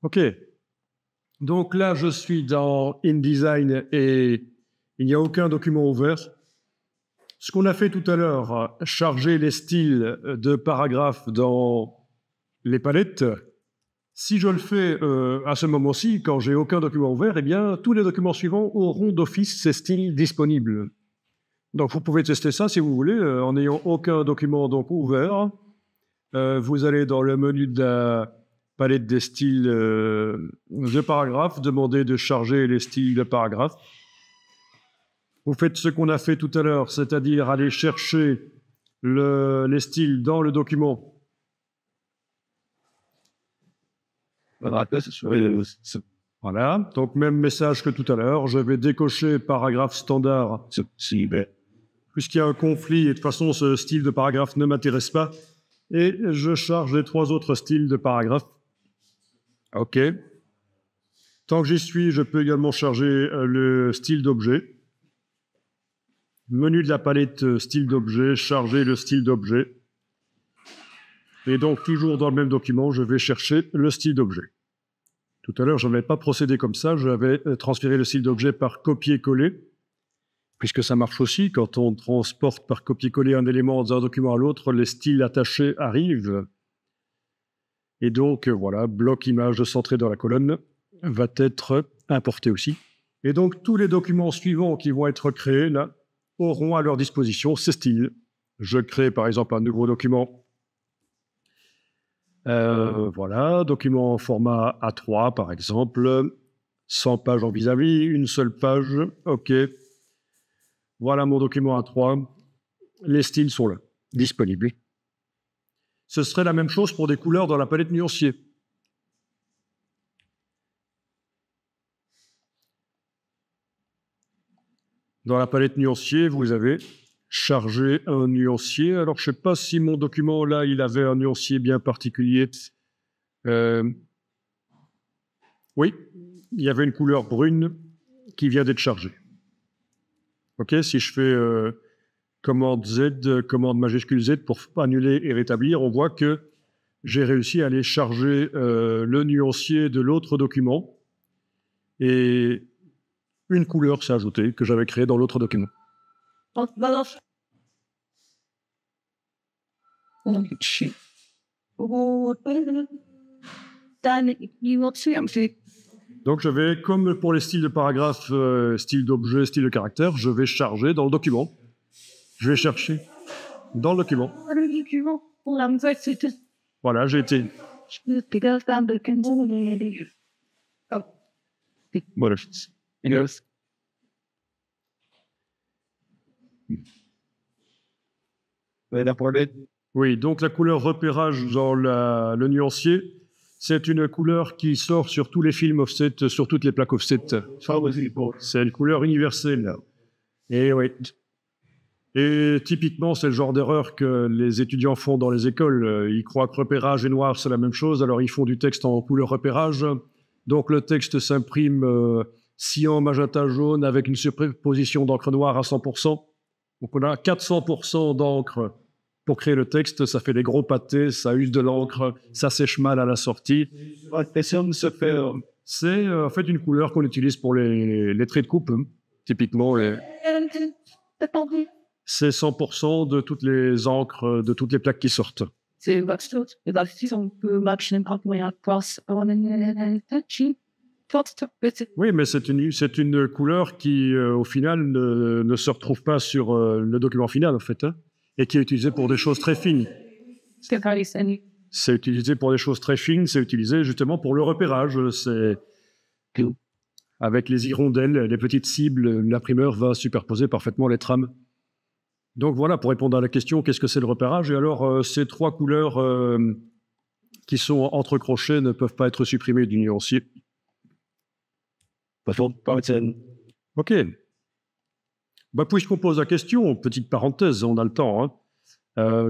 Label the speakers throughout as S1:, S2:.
S1: OK. Donc là, je suis dans InDesign et il n'y a aucun document ouvert. Ce qu'on a fait tout à l'heure, charger les styles de paragraphes dans les palettes, si je le fais à ce moment-ci, quand j'ai aucun document ouvert, eh bien, tous les documents suivants auront d'office ces styles disponibles. Donc, vous pouvez tester ça si vous voulez, en n'ayant aucun document donc ouvert. Vous allez dans le menu de la palette des styles de paragraphes, demandez de charger les styles de paragraphes. Vous faites ce qu'on a fait tout à l'heure, c'est-à-dire aller chercher les styles dans le document. Voilà, donc même message que tout à l'heure, je vais décocher paragraphe standard. Puisqu'il y a un conflit et de toute façon ce style de paragraphe ne m'intéresse pas, et je charge les 3 autres styles de paragraphe. OK. Tant que j'y suis, je peux également charger le style d'objet. Menu de la palette style d'objet, charger le style d'objet. Et donc, toujours dans le même document, je vais chercher le style d'objet. Tout à l'heure, je n'avais pas procédé comme ça, j'avais transféré le style d'objet par copier-coller, puisque ça marche aussi, quand on transporte par copier-coller un élément d'un document à l'autre, les styles attachés arrivent. Et donc, voilà, bloc image centré dans la colonne va être importé aussi. Et donc, tous les documents suivants qui vont être créés, là, auront à leur disposition ces styles. Je crée, par exemple, un nouveau document. Voilà, document en format A3, par exemple, 100 pages en vis-à-vis, une seule page, OK. Voilà mon document A3, les styles sont là, disponibles. Ce serait la même chose pour des couleurs dans la palette nuancier. Dans la palette nuancier, vous avez chargé un nuancier. Alors, je ne sais pas si mon document, là, il avait un nuancier bien particulier. Oui, il y avait une couleur brune qui vient d'être chargée. OK, si je fais commande Z, commande majuscule Z pour annuler et rétablir, on voit que j'ai réussi à aller charger le nuancier de l'autre document et une couleur s'est ajoutée que j'avais créée dans l'autre document. Donc je vais, comme pour les styles de paragraphe, style d'objet, style de caractère, je vais charger dans le document. Je vais chercher dans le document. Voilà, j'ai été... Voilà. Oui, donc la couleur repérage dans le nuancier, c'est une couleur qui sort sur tous les films offset, sur toutes les plaques offset. C'est une couleur universelle. Et oui. Et typiquement, c'est le genre d'erreur que les étudiants font dans les écoles. Ils croient que repérage et noir, c'est la même chose, alors ils font du texte en couleur repérage. Donc le texte s'imprime cyan, magenta, jaune, avec une superposition d'encre noire à 100%. Donc on a 400% d'encre pour créer le texte, ça fait des gros pâtés, ça use de l'encre, ça sèche mal à la sortie. C'est en fait une couleur qu'on utilise pour les traits de coupe, typiquement. C'est 100% de toutes les encres, de toutes les plaques qui sortent. Oui, mais c'est une couleur qui, au final, ne se retrouve pas sur le document final, en fait, hein, et qui est utilisée pour des choses très fines. C'est utilisé pour des choses très fines, c'est utilisé justement pour le repérage. C'est avec les hirondelles, les petites cibles, l'imprimeur va superposer parfaitement les trames. Donc voilà, pour répondre à la question, qu'est-ce que c'est le repérage? Et alors, ces 3 couleurs qui sont entre crochets ne peuvent pas être supprimées du nuancier. OK. Bah, puisqu'on pose la question, petite parenthèse, on a le temps, hein.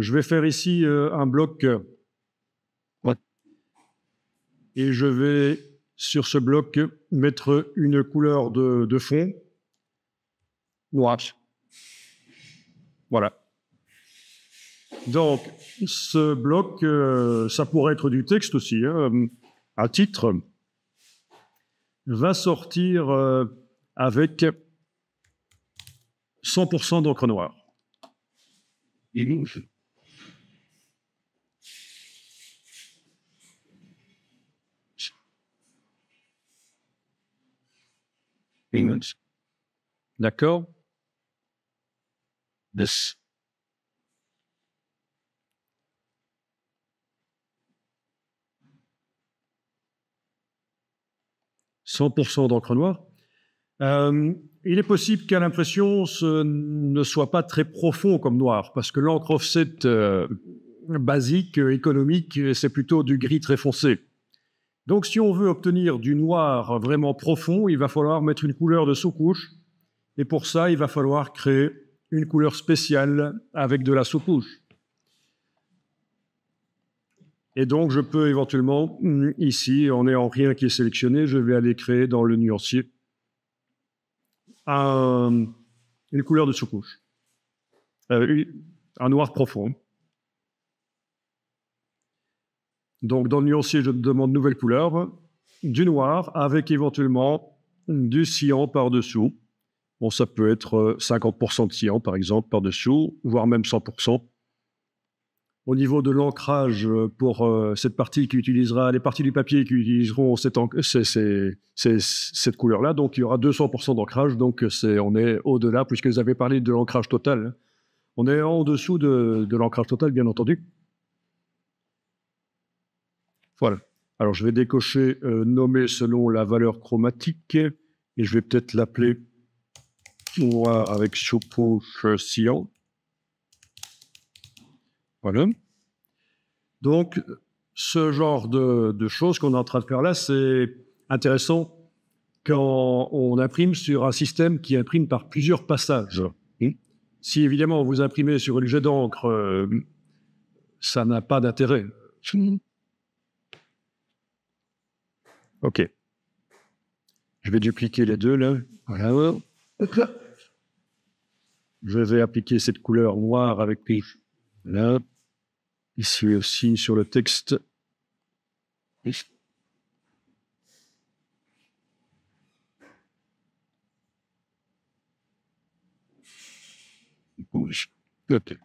S1: Je vais faire ici un bloc. Et je vais, sur ce bloc, mettre une couleur de fond. Noir. Voilà. Donc, ce bloc, ça pourrait être du texte aussi, hein, un titre. va sortir avec 100% d'encre noire. D'accord? Yes. 100% d'encre noire. Il est possible qu'à l'impression, ce ne soit pas très profond comme noir, parce que l'encre offset basique, économique, c'est plutôt du gris très foncé. Donc si on veut obtenir du noir vraiment profond, il va falloir mettre une couleur de sous-couche, et pour ça, il va falloir créer une couleur spéciale avec de la sous-couche. Et donc, je peux éventuellement, ici, en n'ayant rien qui est sélectionné, je vais aller créer dans le nuancier une couleur de sous-couche, un noir profond. Donc, dans le nuancier, je demande nouvelle couleur, du noir, avec éventuellement du cyan par-dessous. Bon, ça peut être 50% de cyan, par exemple, par-dessous, voire même 100%. Au niveau de l'ancrage, pour cette partie qui utilisera, les parties du papier qui utiliseront cette couleur-là, donc il y aura 200% d'ancrage, donc on est au-delà, puisque vous avez parlé de l'ancrage total. On est en dessous de l'ancrage total, bien entendu. Voilà. Alors, je vais décocher nommer selon la valeur chromatique, et je vais peut-être l'appeler noir avec sous-couche cyan. Voilà. Donc, ce genre de choses qu'on est en train de faire là, c'est intéressant quand on imprime sur un système qui imprime par plusieurs passages. Si évidemment vous imprimez sur une jet d'encre, ça n'a pas d'intérêt. OK. Je vais dupliquer les deux là. Voilà. Je vais appliquer cette couleur noire avec là. Ici aussi sur le texte. OK.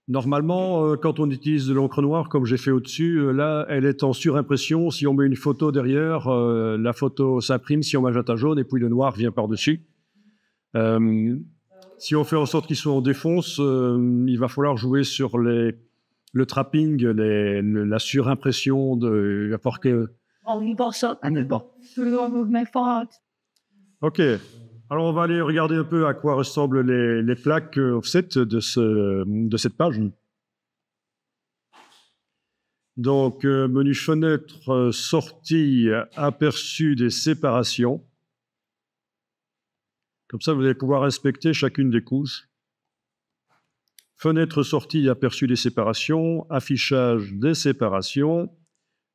S1: Normalement, quand on utilise de l'encre noire, comme j'ai fait au-dessus, là, elle est en surimpression. Si on met une photo derrière, la photo s'imprime si on magenta jaune, et puis le noir vient par-dessus. Si on fait en sorte qu'il soit en défonce, il va falloir jouer sur le trapping, la surimpression. Il va falloir que... OK. Alors, on va aller regarder un peu à quoi ressemblent les plaques offset de cette page. Donc, menu fenêtre, sortie, aperçu des séparations. Comme ça, vous allez pouvoir inspecter chacune des couches. Fenêtre, sortie, aperçu des séparations, affichage des séparations.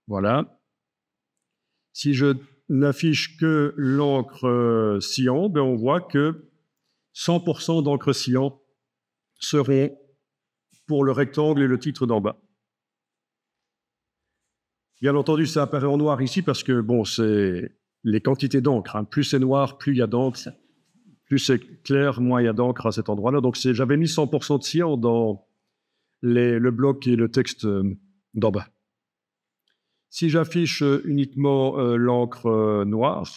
S1: Voilà. Si je n'affiche que l'encre cyan, ben on voit que 100% d'encre cyan serait pour le rectangle et le titre d'en bas. Bien entendu, ça apparaît en noir ici parce que, bon, c'est les quantités d'encre. Hein. Plus c'est noir, plus il y a d'encre. Plus c'est clair, moins il y a d'encre à cet endroit-là. Donc, j'avais mis 100% de cyan dans le bloc et le texte d'en bas. Si j'affiche uniquement l'encre noire,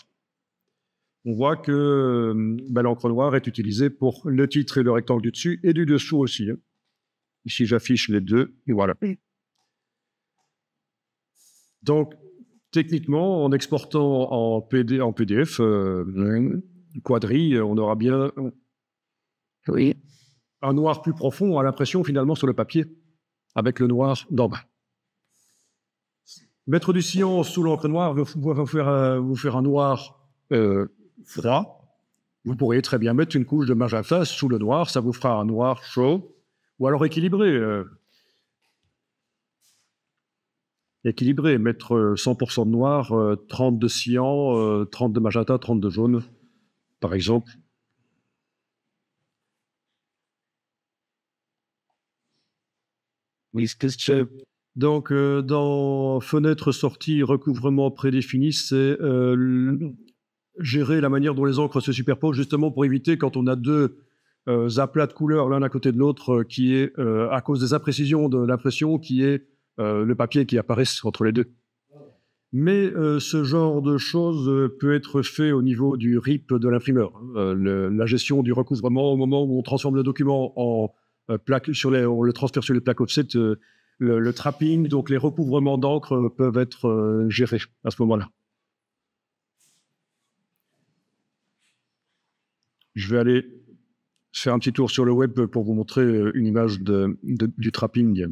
S1: on voit que l'encre noire est utilisée pour le titre et le rectangle du dessus et du dessous aussi. Hein. Ici, j'affiche les deux, et voilà. Donc, techniquement, en exportant en PDF, quadri, on aura bien un noir plus profond à l'impression finalement sur le papier, avec le noir d'en bas. Mettre du cyan sous l'encre noire va vous faire un noir froid. Vous pourriez très bien mettre une couche de magenta sous le noir, ça vous fera un noir chaud, ou alors équilibré. Équilibré, mettre 100% de noir, 30 de cyan, 30 de magenta, 30 de jaune, par exemple. Donc, dans fenêtre sortie, recouvrement prédéfini, c'est gérer la manière dont les encres se superposent, justement pour éviter, quand on a deux aplats de couleurs l'un à côté de l'autre, qui est, à cause des imprécisions de l'impression, qui est le papier qui apparaît entre les deux. Mais ce genre de choses peut être fait au niveau du RIP de l'imprimeur. La gestion du recouvrement au moment où on transforme le document en plaque, on le transfère sur les plaques offset, le trapping, donc les recouvrements d'encre peuvent être gérés à ce moment-là. Je vais aller faire un petit tour sur le web pour vous montrer une image du trapping,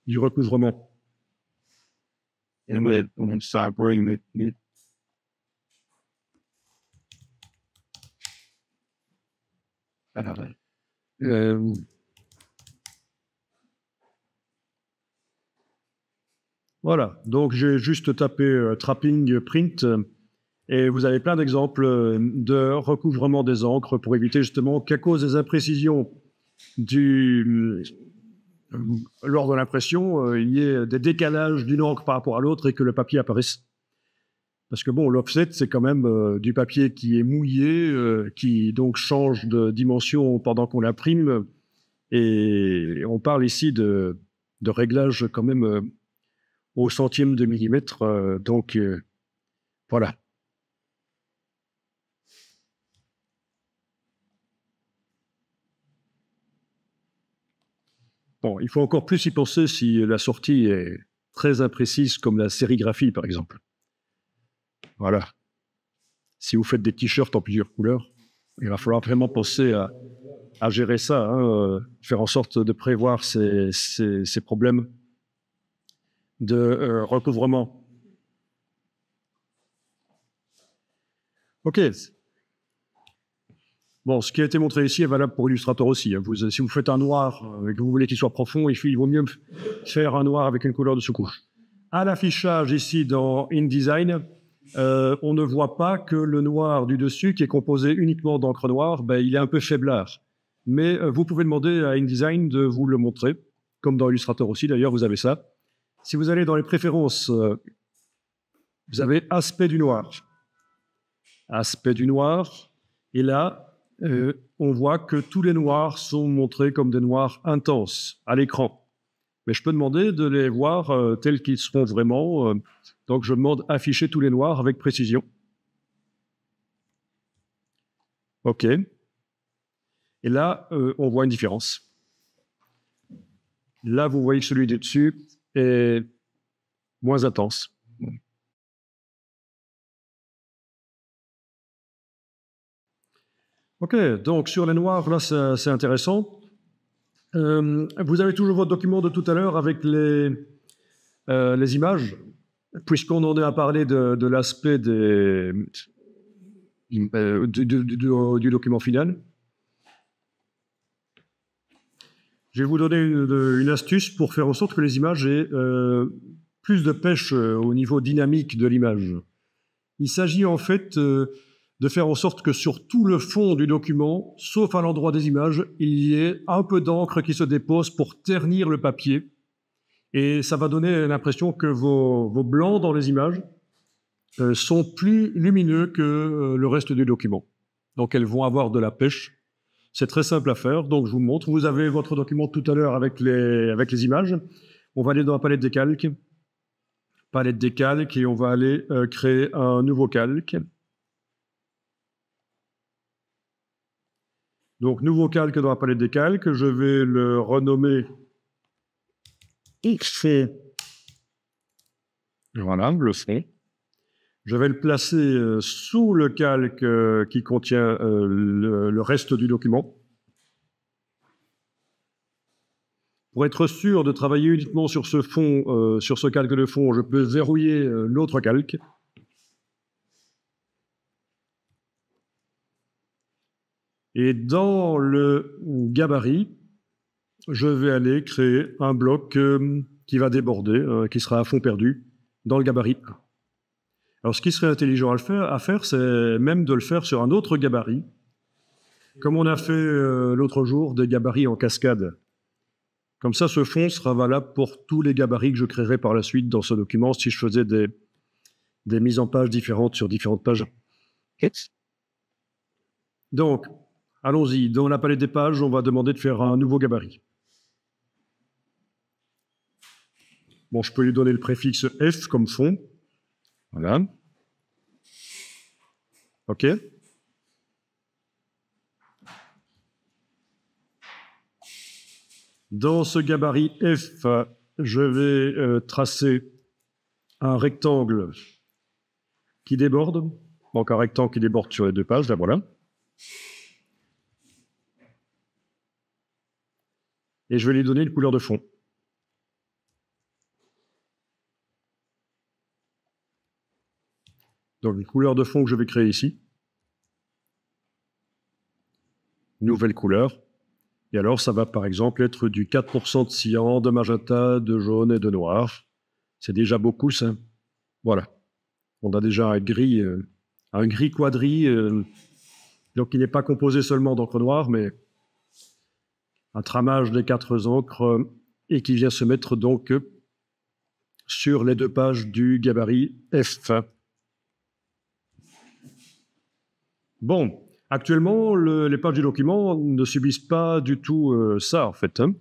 S1: du recouvrement. Voilà, donc j'ai juste tapé trapping print et vous avez plein d'exemples de recouvrement des encres pour éviter justement qu'à cause des imprécisions lors de l'impression, il y ait des décalages d'une encre par rapport à l'autre et que le papier apparaisse. Parce que bon, l'offset, c'est quand même du papier qui est mouillé, qui donc change de dimension pendant qu'on l'imprime. Et on parle ici de réglage quand même au centième de millimètre. Donc, voilà. Bon, il faut encore plus y penser si la sortie est très imprécise, comme la sérigraphie, par exemple. Voilà. Si vous faites des t-shirts en plusieurs couleurs, il va falloir vraiment penser à gérer ça, faire en sorte de prévoir ces problèmes de recouvrement. OK. Bon, ce qui a été montré ici est valable pour Illustrator aussi. Si vous faites un noir et que vous voulez qu'il soit profond, il vaut mieux faire un noir avec une couleur de sous-couche. À l'affichage ici dans InDesign, on ne voit pas que le noir du dessus, qui est composé uniquement d'encre noire, il est un peu faiblard. Mais vous pouvez demander à InDesign de vous le montrer, comme dans Illustrator aussi, d'ailleurs, vous avez ça. Si vous allez dans les préférences, vous avez aspect du noir. Aspect du noir, et là, on voit que tous les noirs sont montrés comme des noirs intenses à l'écran. Mais je peux demander de les voir tels qu'ils seront vraiment. Donc, je demande afficher tous les noirs avec précision. OK. Et là, on voit une différence. Là, vous voyez que celui du dessus est moins intense. OK, donc sur les noirs, là, c'est intéressant. Vous avez toujours votre document de tout à l'heure avec les images, puisqu'on en est à parler de l'aspect du document final. Je vais vous donner une astuce pour faire en sorte que les images aient plus de pêche au niveau dynamique de l'image. Il s'agit en fait de faire en sorte que sur tout le fond du document, sauf à l'endroit des images, il y ait un peu d'encre qui se dépose pour ternir le papier. Et ça va donner l'impression que vos blancs dans les images sont plus lumineux que le reste du document. Donc elles vont avoir de la pêche. C'est très simple à faire, donc je vous montre. Vous avez votre document tout à l'heure avec les images. On va aller dans la palette des calques. Palette des calques, et on va aller créer un nouveau calque. Donc, nouveau calque dans la palette des calques. Je vais le renommer XC. Voilà, le fond. Je vais le placer sous le calque qui contient le reste du document. Pour être sûr de travailler uniquement sur ce fond, sur ce calque de fond, je peux verrouiller l'autre calque. Et dans le gabarit, je vais aller créer un bloc qui va déborder, qui sera à fond perdu, dans le gabarit 1. Alors, ce qui serait intelligent à faire, c'est même de le faire sur un autre gabarit, comme on a fait l'autre jour des gabarits en cascade. Comme ça, ce fond sera valable pour tous les gabarits que je créerai par la suite dans ce document si je faisais des mises en page différentes sur différentes pages. Donc, allons-y. Dans la palette des pages, on va demander de faire un nouveau gabarit. Bon, je peux lui donner le préfixe F comme fond. Voilà. OK. Dans ce gabarit F, je vais tracer un rectangle qui déborde. Donc un rectangle qui déborde sur les deux pages, là voilà. Et je vais lui donner une couleur de fond. Donc une couleur de fond que je vais créer ici. Nouvelle couleur. Et alors ça va par exemple être du 4% de cyan, de magenta, de jaune et de noir. C'est déjà beaucoup ça. Voilà. On a déjà un gris quadri, donc qui n'est pas composé seulement d'encre noire, mais un tramage des 4 encres et qui vient se mettre donc sur les 2 pages du gabarit F. Bon, actuellement, les pages du document ne subissent pas du tout ça, en fait. Hein.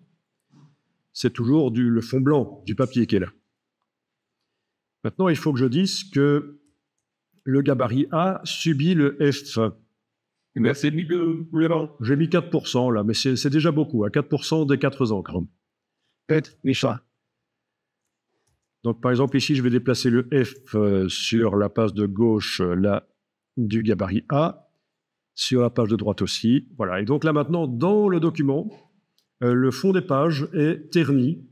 S1: C'est toujours le fond blanc du papier qui est là. Maintenant, il faut que je dise que le gabarit A subit le F. J'ai mis 4% là, mais c'est déjà beaucoup, à 4% des 4 encres. Donc, par exemple, ici, je vais déplacer le F sur la page de gauche là, du gabarit A, sur la page de droite aussi. Voilà. Et donc là, maintenant, dans le document, le fond des pages est terni.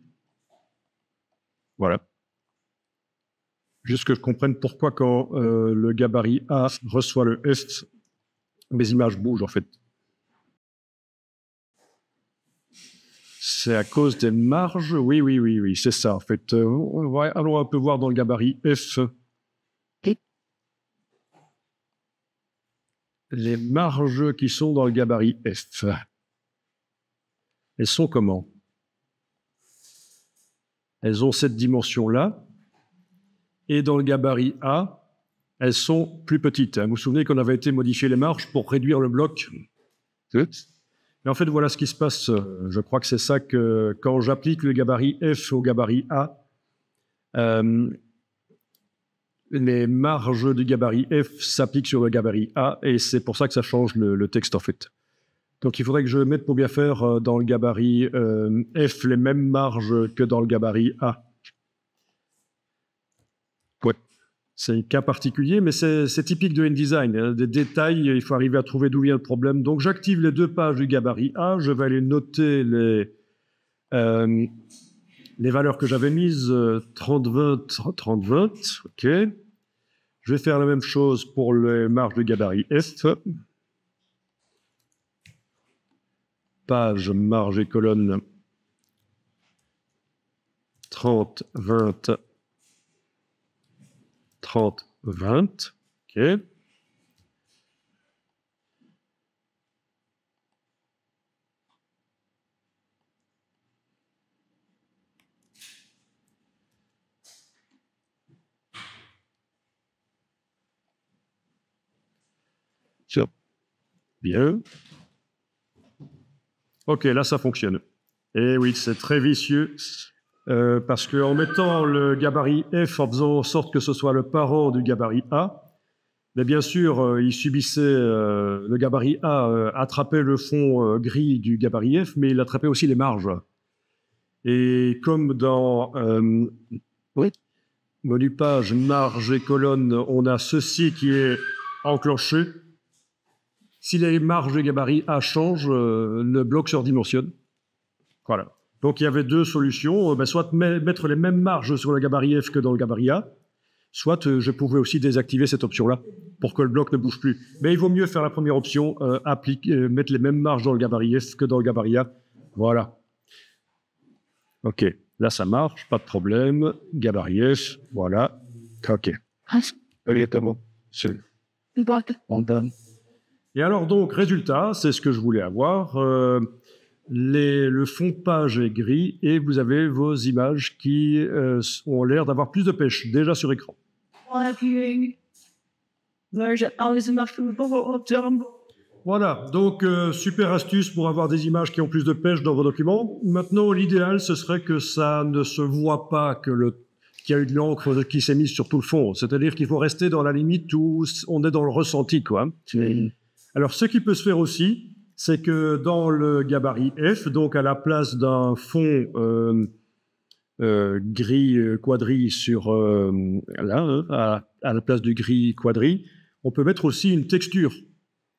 S1: Voilà. Juste que je comprenne pourquoi quand le gabarit A reçoit le F, mes images bougent en fait. C'est à cause des marges. Oui, c'est ça en fait. Allons un peu voir dans le gabarit F. Les marges qui sont dans le gabarit F. Elles sont comment? Elles ont cette dimension-là. Et dans le gabarit A, elles sont plus petites. Vous vous souvenez qu'on avait été modifier les marges pour réduire le bloc. Mais en fait, voilà ce qui se passe. Je crois que c'est ça que quand j'applique le gabarit F au gabarit A, les marges du gabarit F s'appliquent sur le gabarit A et c'est pour ça que ça change le texte en fait. Donc il faudrait que je mette pour bien faire dans le gabarit F les mêmes marges que dans le gabarit A. Ouais. C'est un cas particulier, mais c'est typique de InDesign. Des détails, il faut arriver à trouver d'où vient le problème. Donc j'active les 2 pages du gabarit A, je vais aller noter les valeurs que j'avais mises, 30-20, 30-20, ok. Je vais faire la même chose pour les marges de gabarit F. Page, marge et colonne, 30, 20, 30, 20, ok. Bien. Ok, là ça fonctionne. Et oui, c'est très vicieux, parce qu'en mettant le gabarit F, en faisant en sorte que ce soit le parent du gabarit A, mais bien sûr, il subissait, le gabarit A attrapait le fond gris du gabarit F, mais il attrapait aussi les marges. Et comme dans menu page, marge et colonne, on a ceci qui est enclenché. Si les marges de gabarit A changent, le bloc se redimensionne. Voilà. Donc il y avait 2 solutions, soit mettre les mêmes marges sur le gabarit F que dans le gabarit A, soit je pouvais aussi désactiver cette option-là pour que le bloc ne bouge plus. Mais il vaut mieux faire la première option, mettre les mêmes marges dans le gabarit F que dans le gabarit A. Voilà. Ok, là ça marche, pas de problème. Gabarit F, voilà. Ok. Et alors donc, résultat, c'est ce que je voulais avoir. le fond de page est gris et vous avez vos images qui ont l'air d'avoir plus de pêche déjà sur écran. Voilà, donc super astuce pour avoir des images qui ont plus de pêche dans vos documents. Maintenant, l'idéal, ce serait que ça ne se voit pas qu'il y a eu de l'encre qui s'est mise sur tout le fond. C'est-à-dire qu'il faut rester dans la limite où on est dans le ressenti, quoi. Alors, ce qui peut se faire aussi, c'est que dans le gabarit F, donc à la place d'un fond gris quadri sur là, à la place du gris quadri, on peut mettre aussi une texture.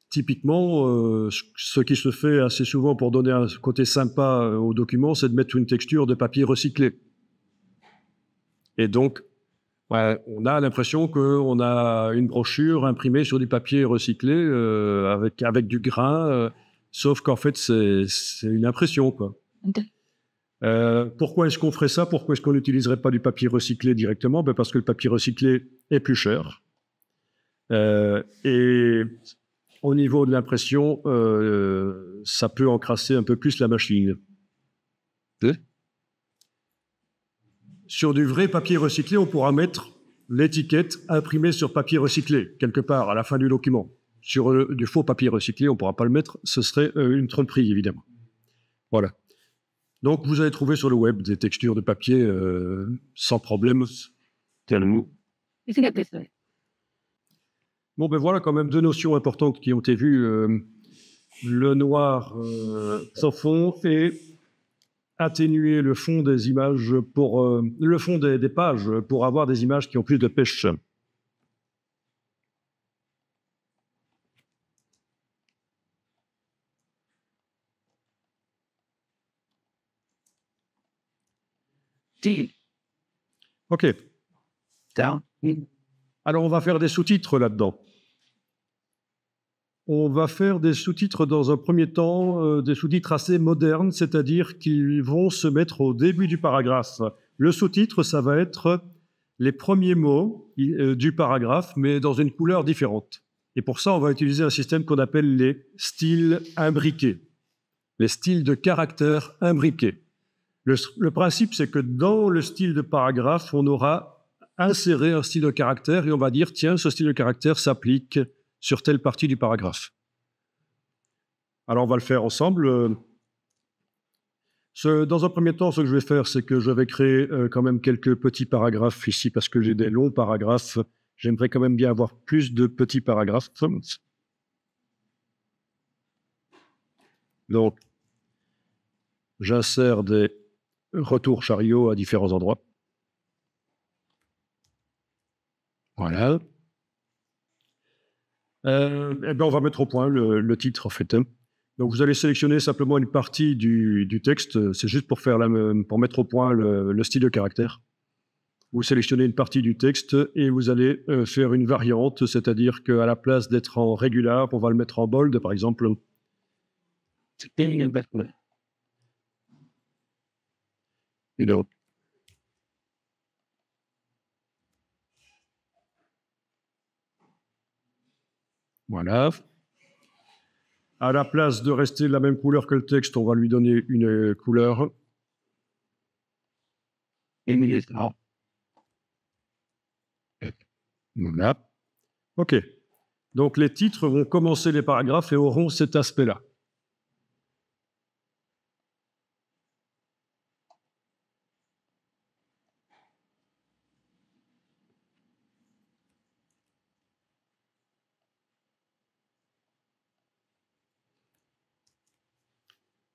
S1: Typiquement, ce qui se fait assez souvent pour donner un côté sympa au document, c'est de mettre une texture de papier recyclé. Et donc, ouais, on a l'impression qu'on a une brochure imprimée sur du papier recyclé avec du grain, sauf qu'en fait, c'est une impression, quoi. Pourquoi est-ce qu'on ferait ça? Pourquoi est-ce qu'on n'utiliserait pas du papier recyclé directement? Ben parce que le papier recyclé est plus cher. Et au niveau de l'impression, ça peut encrasser un peu plus la machine. Sur du vrai papier recyclé, on pourra mettre l'étiquette imprimée sur papier recyclé, quelque part, à la fin du document. Sur du faux papier recyclé, on ne pourra pas le mettre, ce serait une tromperie, évidemment. Voilà. Donc, vous allez trouver sur le web des textures de papier sans problème. Bon, ben voilà quand même deux notions importantes qui ont été vues. Le noir sans fond et atténuer le fond des images pour le fond des pages pour avoir des images qui ont plus de pêche. OK. Alors, on va faire des sous-titres là-dedans. On va faire des sous-titres dans un premier temps, des sous-titres assez modernes, c'est-à-dire qu'ils vont se mettre au début du paragraphe. Le sous-titre, ça va être les premiers mots du paragraphe, mais dans une couleur différente. Et pour ça, on va utiliser un système qu'on appelle les styles imbriqués, les styles de caractères imbriqués. Le principe, c'est que dans le style de paragraphe, on aura inséré un style de caractère et on va dire, tiens, ce style de caractère s'applique sur telle partie du paragraphe. Alors, on va le faire ensemble. Dans un premier temps, ce que je vais faire, c'est que je vais créer quand même quelques petits paragraphes ici, parce que j'ai des longs paragraphes. J'aimerais quand même bien avoir plus de petits paragraphes. Donc, j'insère des retours chariots à différents endroits. Voilà. Eh bien, on va mettre au point le titre, en fait. Donc, vous allez sélectionner simplement une partie du texte. C'est juste pour mettre au point le style de caractère. Vous sélectionnez une partie du texte et vous allez faire une variante, c'est-à-dire qu'à la place d'être en régular, on va le mettre en bold, par exemple. Voilà. À la place de rester la même couleur que le texte, on va lui donner une couleur. Voilà. OK. Donc, les titres vont commencer les paragraphes et auront cet aspect-là.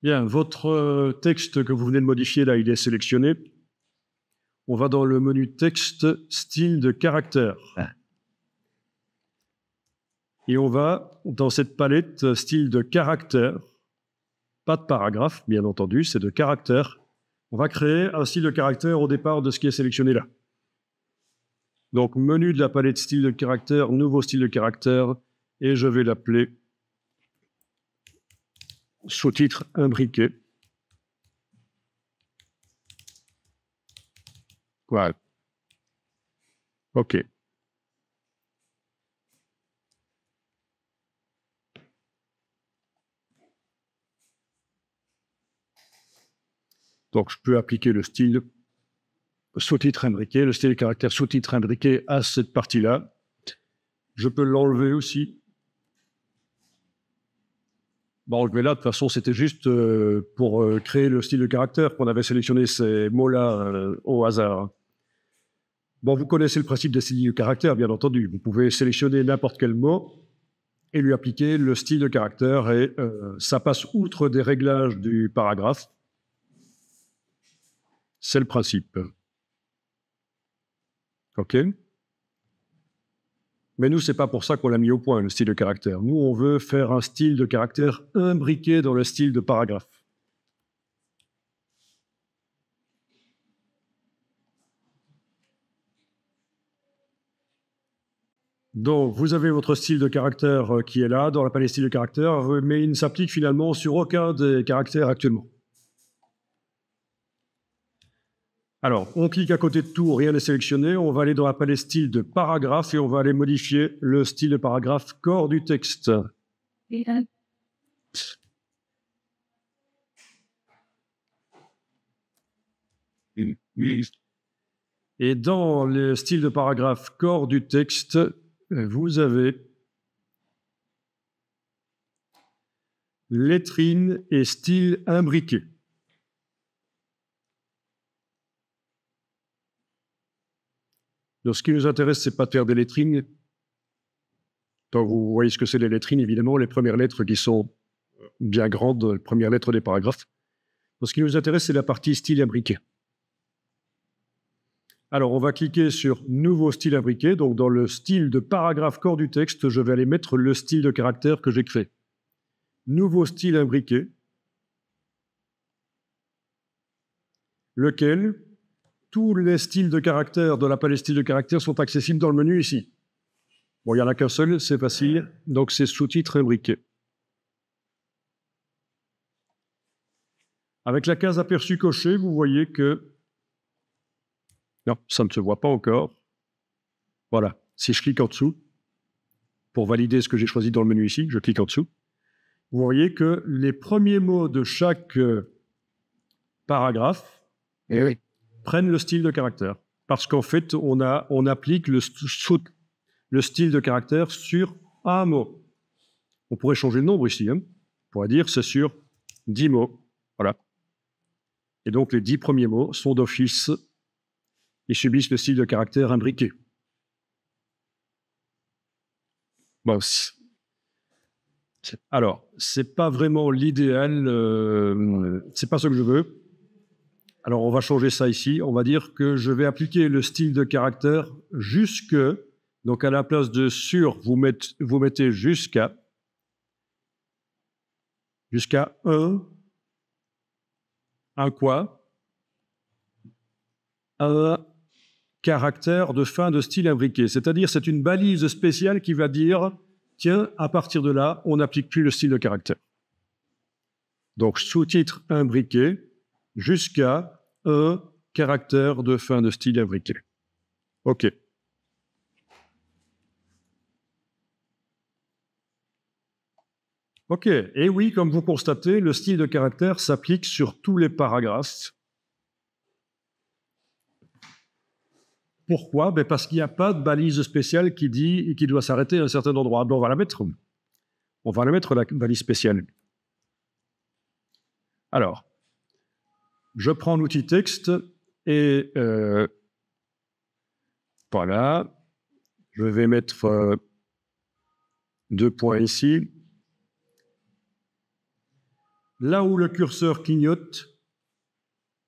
S1: Bien, votre texte que vous venez de modifier, là, il est sélectionné. On va dans le menu texte, style de caractère. Et on va dans cette palette style de caractère, pas de paragraphe, bien entendu, c'est de caractère. On va créer un style de caractère au départ de ce qui est sélectionné là. Donc, menu de la palette style de caractère, nouveau style de caractère, et je vais l'appeler sous-titre imbriqué. Voilà. OK. Donc, je peux appliquer le style sous-titre imbriqué, le style de caractère sous-titre imbriqué à cette partie-là. Je peux l'enlever aussi. Bon, enlever là, de toute façon, c'était juste pour créer le style de caractère qu'on avait sélectionné ces mots-là au hasard. Bon, vous connaissez le principe des styles de caractère, bien entendu. Vous pouvez sélectionner n'importe quel mot et lui appliquer le style de caractère et ça passe outre des réglages du paragraphe. C'est le principe. OK? Mais nous, c'est pas pour ça qu'on l'a mis au point, le style de caractère. Nous, on veut faire un style de caractère imbriqué dans le style de paragraphe. Donc, vous avez votre style de caractère qui est là, dans la palette style de caractère, mais il ne s'applique finalement sur aucun des caractères actuellement. Alors, on clique à côté de tout, rien n'est sélectionné, on va aller dans la palette style de paragraphe et on va aller modifier le style de paragraphe corps du texte. Et dans le style de paragraphe corps du texte, vous avez lettrine et style imbriqué. Donc, ce qui nous intéresse, c'est pas de faire des lettrines. Donc, vous voyez ce que c'est les lettrines, évidemment, les premières lettres qui sont bien grandes, les premières lettres des paragraphes. Donc, ce qui nous intéresse, c'est la partie style imbriqué. Alors, on va cliquer sur « Nouveau style imbriqué ». Donc, dans le style de paragraphe corps du texte, je vais aller mettre le style de caractère que j'ai créé. Nouveau style imbriqué, lequel tous les styles de caractère de la palette style de caractère sont accessibles dans le menu ici. Bon, il n'y en a qu'un seul, c'est facile, donc c'est sous-titre imbriqué. Avec la case aperçu cochée, vous voyez que... Non, ça ne se voit pas encore. Voilà, si je clique en dessous, pour valider ce que j'ai choisi dans le menu ici, je clique en dessous. Vous voyez que les premiers mots de chaque paragraphe prennent le style de caractère. Parce qu'en fait, on applique le style de caractère sur un mot. On pourrait changer le nombre ici. Hein. On pourrait dire c'est sur 10 mots. Voilà. Et donc, les 10 premiers mots sont d'office. Ils subissent le style de caractère imbriqué. Bon, alors, c'est pas vraiment l'idéal, c'est pas ce que je veux. Alors, on va changer ça ici. On va dire que je vais appliquer le style de caractère jusque. Donc, à la place de sur, vous mettez jusqu'à. Jusqu'à un quoi? Un caractère de fin de style imbriqué. C'est-à-dire, c'est une balise spéciale qui va dire, tiens, à partir de là, on n'applique plus le style de caractère. Donc, sous-titre imbriqué jusqu'à un caractère de fin de style imbriqué. OK. OK. Et oui, comme vous constatez, le style de caractère s'applique sur tous les paragraphes. Pourquoi? Parce qu'il n'y a pas de balise spéciale qui dit qu'il doit s'arrêter à un certain endroit. On va la mettre. On va la mettre, la balise spéciale. Alors, je prends l'outil texte et voilà. Je vais mettre 2 points ici. Là où le curseur clignote,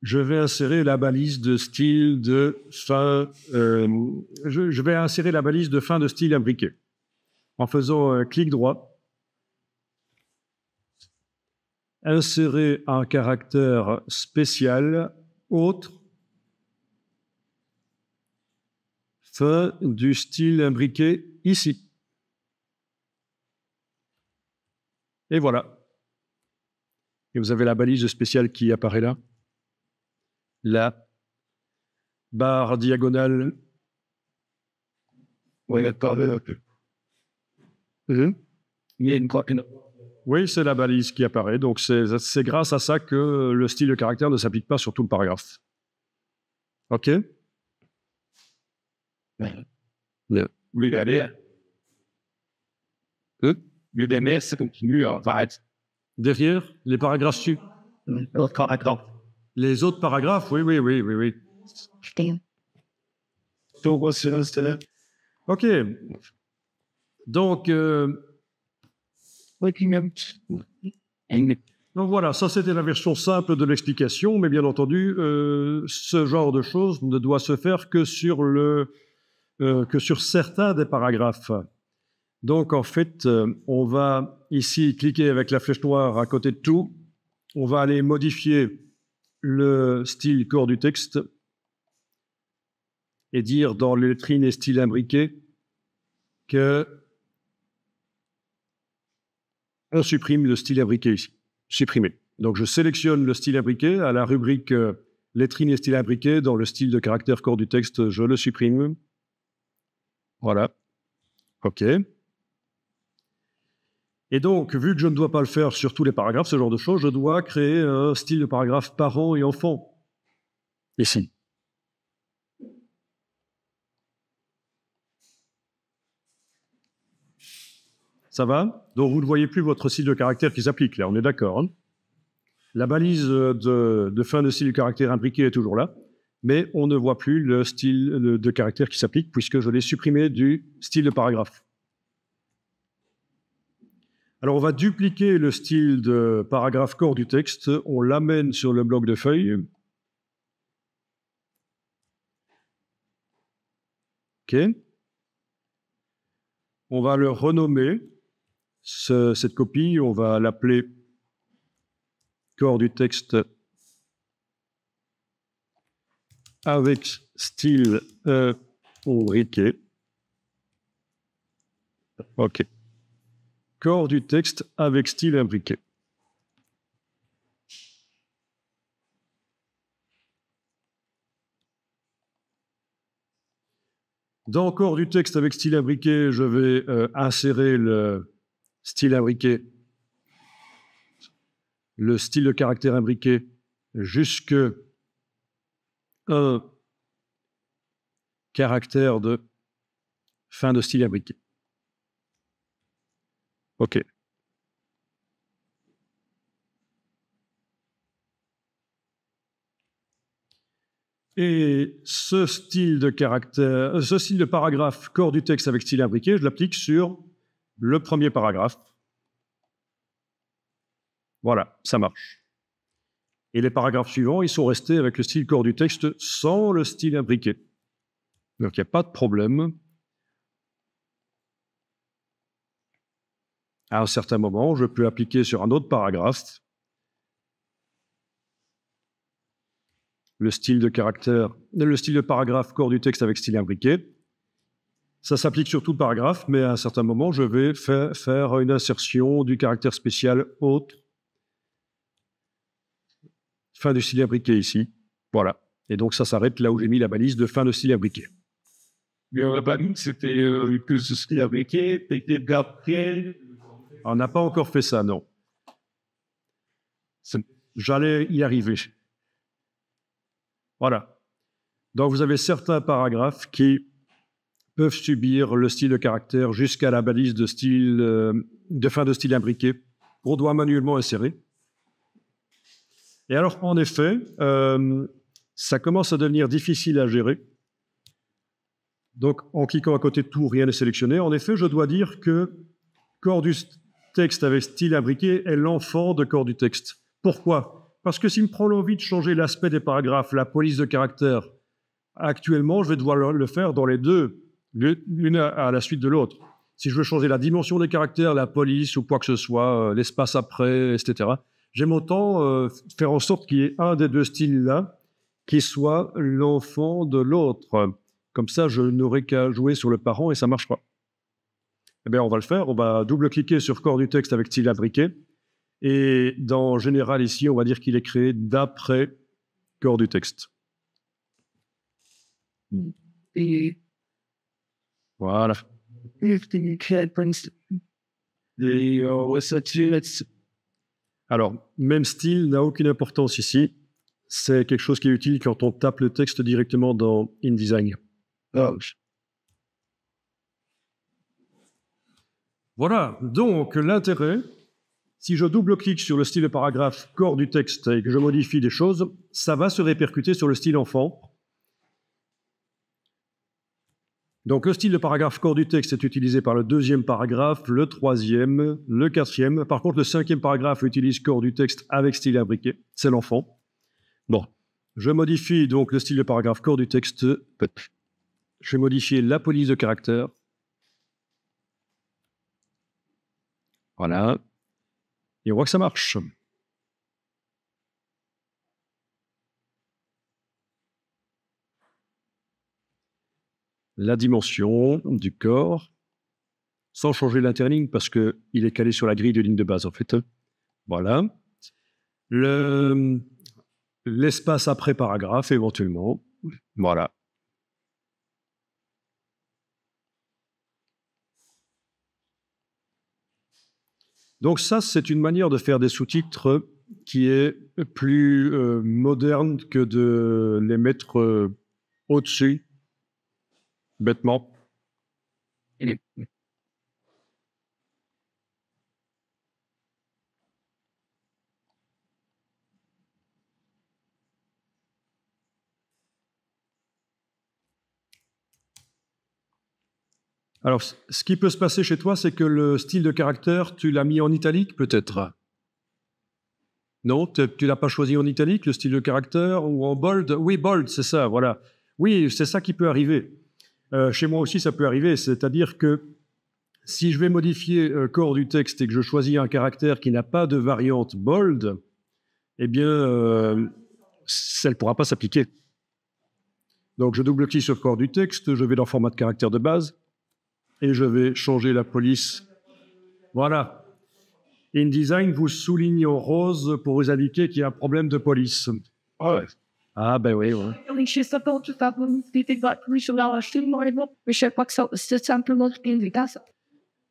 S1: je vais insérer la balise de style de fin. Je vais insérer la balise de fin de style imbriqué en faisant un clic droit. Insérer un caractère spécial autre fin du style imbriqué ici. Et voilà. Et vous avez la balise spéciale qui apparaît là. La barre diagonale. Oui, il y a une Oui, c'est la balise qui apparaît. Donc, c'est grâce à ça que le style de caractère ne s'applique pas sur tout le paragraphe. OK?
S2: Oui, c'est continu en fait.
S1: Derrière, les paragraphes suivants. Les autres paragraphes, oui, oui, oui, oui, oui. OK. Donc, donc voilà, ça c'était la version simple de l'explication, mais bien entendu, ce genre de choses ne doit se faire que sur certains des paragraphes. Donc en fait, on va ici cliquer avec la flèche noire à côté de tout. On va aller modifier le style corps du texte et dire dans les lettrines et styles imbriqués que on supprime le style imbriqué ici. Supprimer. Donc je sélectionne le style imbriqué à la rubrique lettrines et styles imbriqués. Dans le style de caractère corps du texte, je le supprime. Voilà. OK. Et donc, vu que je ne dois pas le faire sur tous les paragraphes, ce genre de choses, je dois créer un style de paragraphe parents et enfants. Ici. Ça va? Donc, vous ne voyez plus votre style de caractère qui s'applique, là, on est d'accord, hein? La balise de fin de style de caractère imbriqué est toujours là, mais on ne voit plus le style de caractère qui s'applique puisque je l'ai supprimé du style de paragraphe. Alors, on va dupliquer le style de paragraphe corps du texte, on l'amène sur le bloc de feuilles. OK. On va le renommer, cette copie, on va l'appeler corps du texte avec style imbriqué. OK. Corps du texte avec style imbriqué. Dans corps du texte avec style imbriqué, je vais insérer le style imbriqué, le style de caractère imbriqué, jusque un caractère de fin de style imbriqué. OK. Et ce style de paragraphe corps du texte avec style imbriqué, je l'applique sur le premier paragraphe. Voilà, ça marche. Et les paragraphes suivants, ils sont restés avec le style corps du texte sans le style imbriqué. Donc il n'y a pas de problème. À un certain moment, je peux appliquer sur un autre paragraphe le style de paragraphe corps du texte avec style imbriqué. Ça s'applique sur tout le paragraphe, mais à un certain moment, je vais faire une insertion du caractère spécial autre. Fin de style imbriqué ici. Voilà. Et donc ça s'arrête là où j'ai mis la balise de fin de style imbriqué.
S2: La balise, c'était que ce style imbriqué, c'était d'après.
S1: On n'a pas encore fait ça, non. J'allais y arriver. Voilà. Donc vous avez certains paragraphes qui peuvent subir le style de caractère jusqu'à la balise de fin de style imbriqué. On doit manuellement insérer. Et alors, en effet, ça commence à devenir difficile à gérer. Donc, en cliquant à côté de tout, rien n'est sélectionné. En effet, je dois dire que corps du texte avec style imbriqué est l'enfant de corps du texte. Pourquoi? Parce que s'il me prend l'envie de changer l'aspect des paragraphes, la police de caractère, actuellement, je vais devoir le faire dans les deux, l'une à la suite de l'autre. Si je veux changer la dimension des caractères, la police ou quoi que ce soit, l'espace après, etc., j'aime autant faire en sorte qu'il y ait un des deux styles-là qui soit l'enfant de l'autre. Comme ça, je n'aurai qu'à jouer sur le parent et ça marchera. Eh bien, on va le faire. On va double-cliquer sur corps du texte avec style imbriqué. Et dans général, ici, on va dire qu'il est créé d'après corps du texte. Voilà. Alors, même style n'a aucune importance ici. C'est quelque chose qui est utile quand on tape le texte directement dans InDesign. Voilà, donc l'intérêt, si je double-clique sur le style de paragraphe corps du texte et que je modifie des choses, ça va se répercuter sur le style enfant. Donc le style de paragraphe corps du texte est utilisé par le deuxième paragraphe, le troisième, le quatrième. Par contre, le cinquième paragraphe utilise corps du texte avec style imbriqué, c'est l'enfant. Bon, je modifie donc le style de paragraphe corps du texte. Je vais modifier la police de caractère. Voilà. Et on voit que ça marche. La dimension du corps, sans changer l'interligne parce qu'il est calé sur la grille de ligne de base, en fait. Voilà. L'espace après paragraphe, éventuellement. Voilà. Donc ça, c'est une manière de faire des sous-titres qui est plus moderne que de les mettre au-dessus, bêtement. Alors, ce qui peut se passer chez toi, c'est que le style de caractère, tu l'as mis en italique, peut-être? Non, tu ne l'as pas choisi en italique, le style de caractère, ou en bold? Oui, bold, c'est ça, voilà. Oui, c'est ça qui peut arriver. Chez moi aussi, ça peut arriver, c'est-à-dire que si je vais modifier corps du texte et que je choisis un caractère qui n'a pas de variante bold, eh bien, ça ne pourra pas s'appliquer. Donc, je double-clique sur corps du texte, je vais dans format de caractère de base, et je vais changer la police. Voilà. InDesign vous souligne en rose pour vous indiquer qu'il y a un problème de police.
S2: Ouais.
S1: Ah, ben oui, ouais.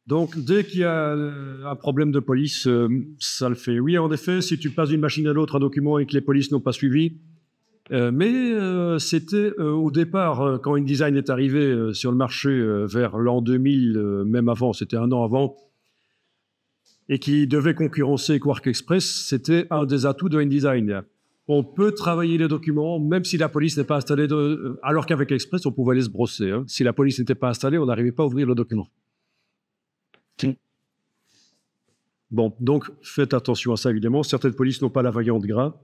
S1: Donc, dès qu'il y a un problème de police, ça le fait. Oui, en effet, si tu passes d'une machine à l'autre un document et que les polices n'ont pas suivi, mais c'était au départ, quand InDesign est arrivé sur le marché vers l'an 2000, même avant, c'était un an avant, et qui devait concurrencer Quark Express, c'était un des atouts de InDesign. On peut travailler les documents, même si la police n'est pas installée, alors qu'avec Express, on pouvait aller se brosser. Hein. Si la police n'était pas installée, on n'arrivait pas à ouvrir le document. Bon, donc faites attention à ça, évidemment. Certaines polices n'ont pas la variante gras.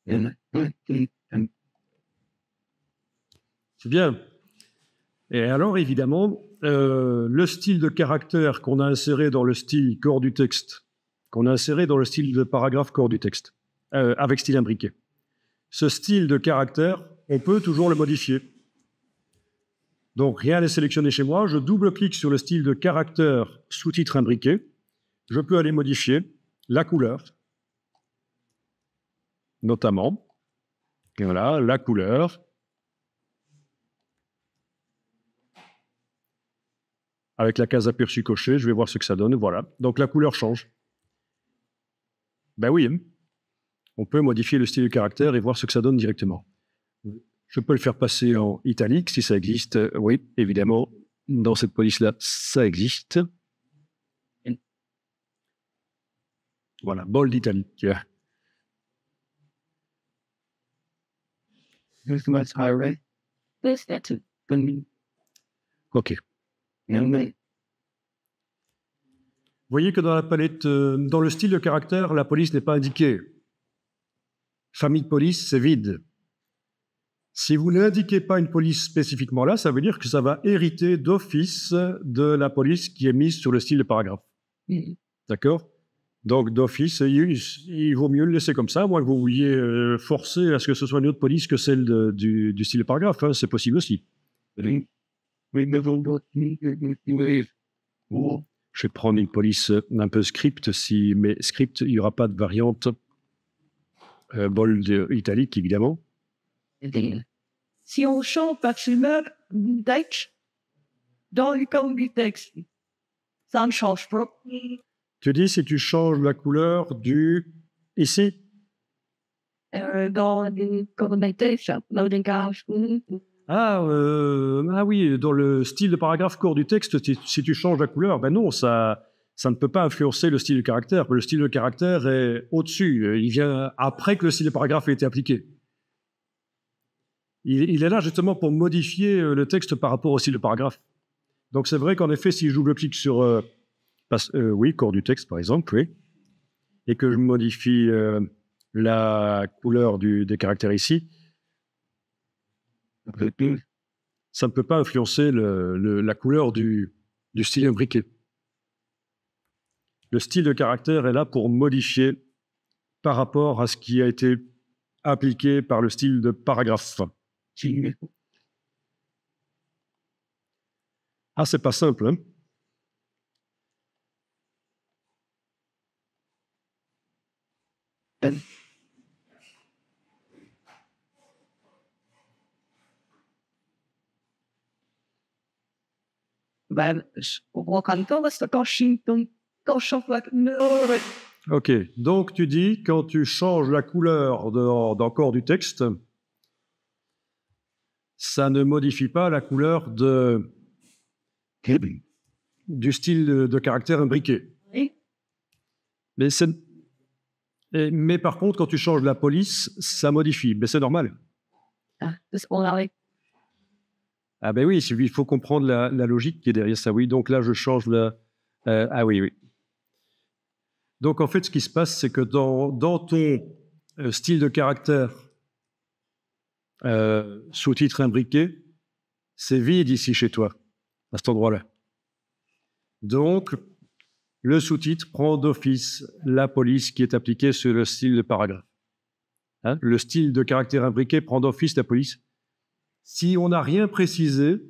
S1: C'est bien. Et alors, évidemment, le style de caractère qu'on a inséré dans le style corps du texte, qu'on a inséré dans le style de paragraphe corps du texte, avec style imbriqué. Ce style de caractère, on peut toujours le modifier. Donc, rien n'est sélectionné chez moi. Je double-clique sur le style de caractère sous-titre imbriqué. Je peux aller modifier la couleur, notamment. Et voilà, la couleur. Avec la case aperçu cochée, je vais voir ce que ça donne. Voilà. Donc, la couleur change. Ben oui, on peut modifier le style de caractère et voir ce que ça donne directement. Je peux le faire passer en italique, si ça existe. Oui, évidemment, dans cette police-là, ça existe. Voilà, bold italique. OK. Vous voyez que dans la palette, dans le style de caractère, la police n'est pas indiquée. Famille de police, c'est vide. Si vous n'indiquez pas une police spécifiquement là, ça veut dire que ça va hériter d'office de la police qui est mise sur le style de paragraphe. D'accord? Donc, d'office, il vaut mieux le laisser comme ça, à moins que vous vouliez forcer à ce que ce soit une autre police que celle du style de paragraphe. Hein, c'est possible aussi. Je vais prendre une police un peu script, mais script, il n'y aura pas de variante bold italique, évidemment.
S3: Si on change maximum du texte dans le corps du texte, ça ne change pas.
S1: Tu dis si tu changes la couleur du... Ici?
S3: Dans le corps du texte, dans le cache.
S1: Ah oui, dans le style de paragraphe corps du texte, si tu changes la couleur, ben non, ça ne peut pas influencer le style de caractère. Le style de caractère est au-dessus. Il vient après que le style de paragraphe ait été appliqué. Il est là justement pour modifier le texte par rapport au style de paragraphe. Donc c'est vrai qu'en effet, si je double-clique sur oui, corps du texte par exemple, oui, et que je modifie la couleur des caractères ici, ça ne peut pas influencer la couleur du style imbriqué. Le style de caractère est là pour modifier par rapport à ce qui a été appliqué par le style de paragraphe. Ah, c'est pas simple, hein? Ok, donc tu dis, quand tu changes la couleur dans corps du texte, ça ne modifie pas la couleur du style de caractère imbriqué.
S3: Oui.
S1: Mais par contre, quand tu changes la police, ça modifie. Mais c'est normal. Ah ben oui, il faut comprendre la logique qui est derrière ça. Oui, donc là, je change ah oui, oui. Donc en fait, ce qui se passe, c'est que dans ton style de caractère sous-titre imbriqué, c'est vide ici chez toi, à cet endroit-là. Donc, le sous-titre prend d'office la police qui est appliquée sur le style de paragraphe. Hein? Le style de caractère imbriqué prend d'office la police. Si on n'a rien précisé,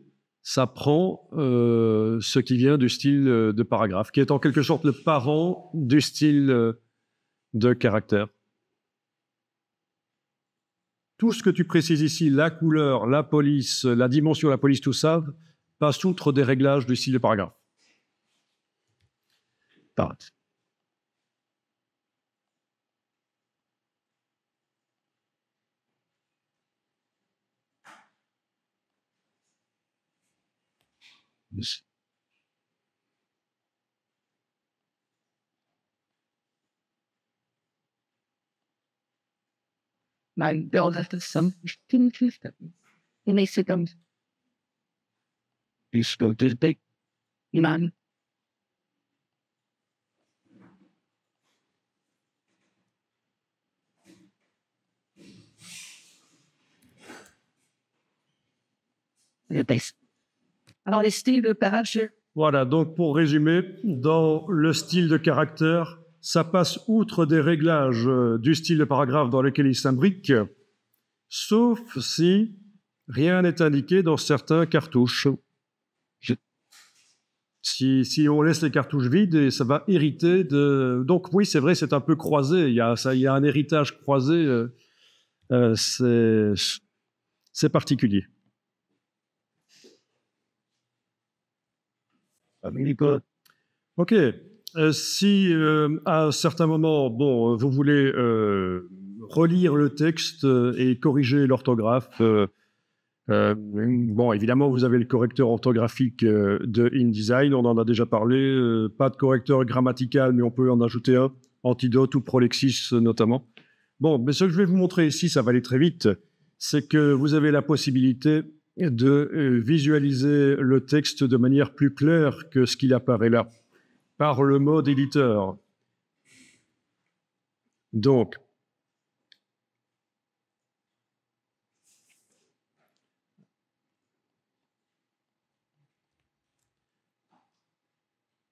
S1: ça prend ce qui vient du style de paragraphe, qui est en quelque sorte le parent du style de caractère. Tout ce que tu précises ici, la couleur, la police, la dimension de la police, tout ça, passe outre des réglages du style de paragraphe.
S3: My build at some system. And they said, you spoke this big, man. Alors, les styles de parachute.
S1: Voilà, donc pour résumer, dans le style de caractère, ça passe outre des réglages du style de paragraphe dans lequel il s'imbrique, sauf si rien n'est indiqué dans certains cartouches. Si on laisse les cartouches vides, et ça va hériter de... Donc oui, c'est vrai, c'est un peu croisé, il y a un héritage croisé, c'est particulier. Ok. Si à un certain moment, vous voulez relire le texte et corriger l'orthographe, évidemment, vous avez le correcteur orthographique de InDesign, on en a déjà parlé. Pas de correcteur grammatical, mais on peut en ajouter un, Antidote ou Prolexis notamment. Mais ce que je vais vous montrer ici, ça va aller très vite, c'est que vous avez la possibilité de visualiser le texte de manière plus claire que ce qu'il apparaît là, par le mode éditeur. Donc,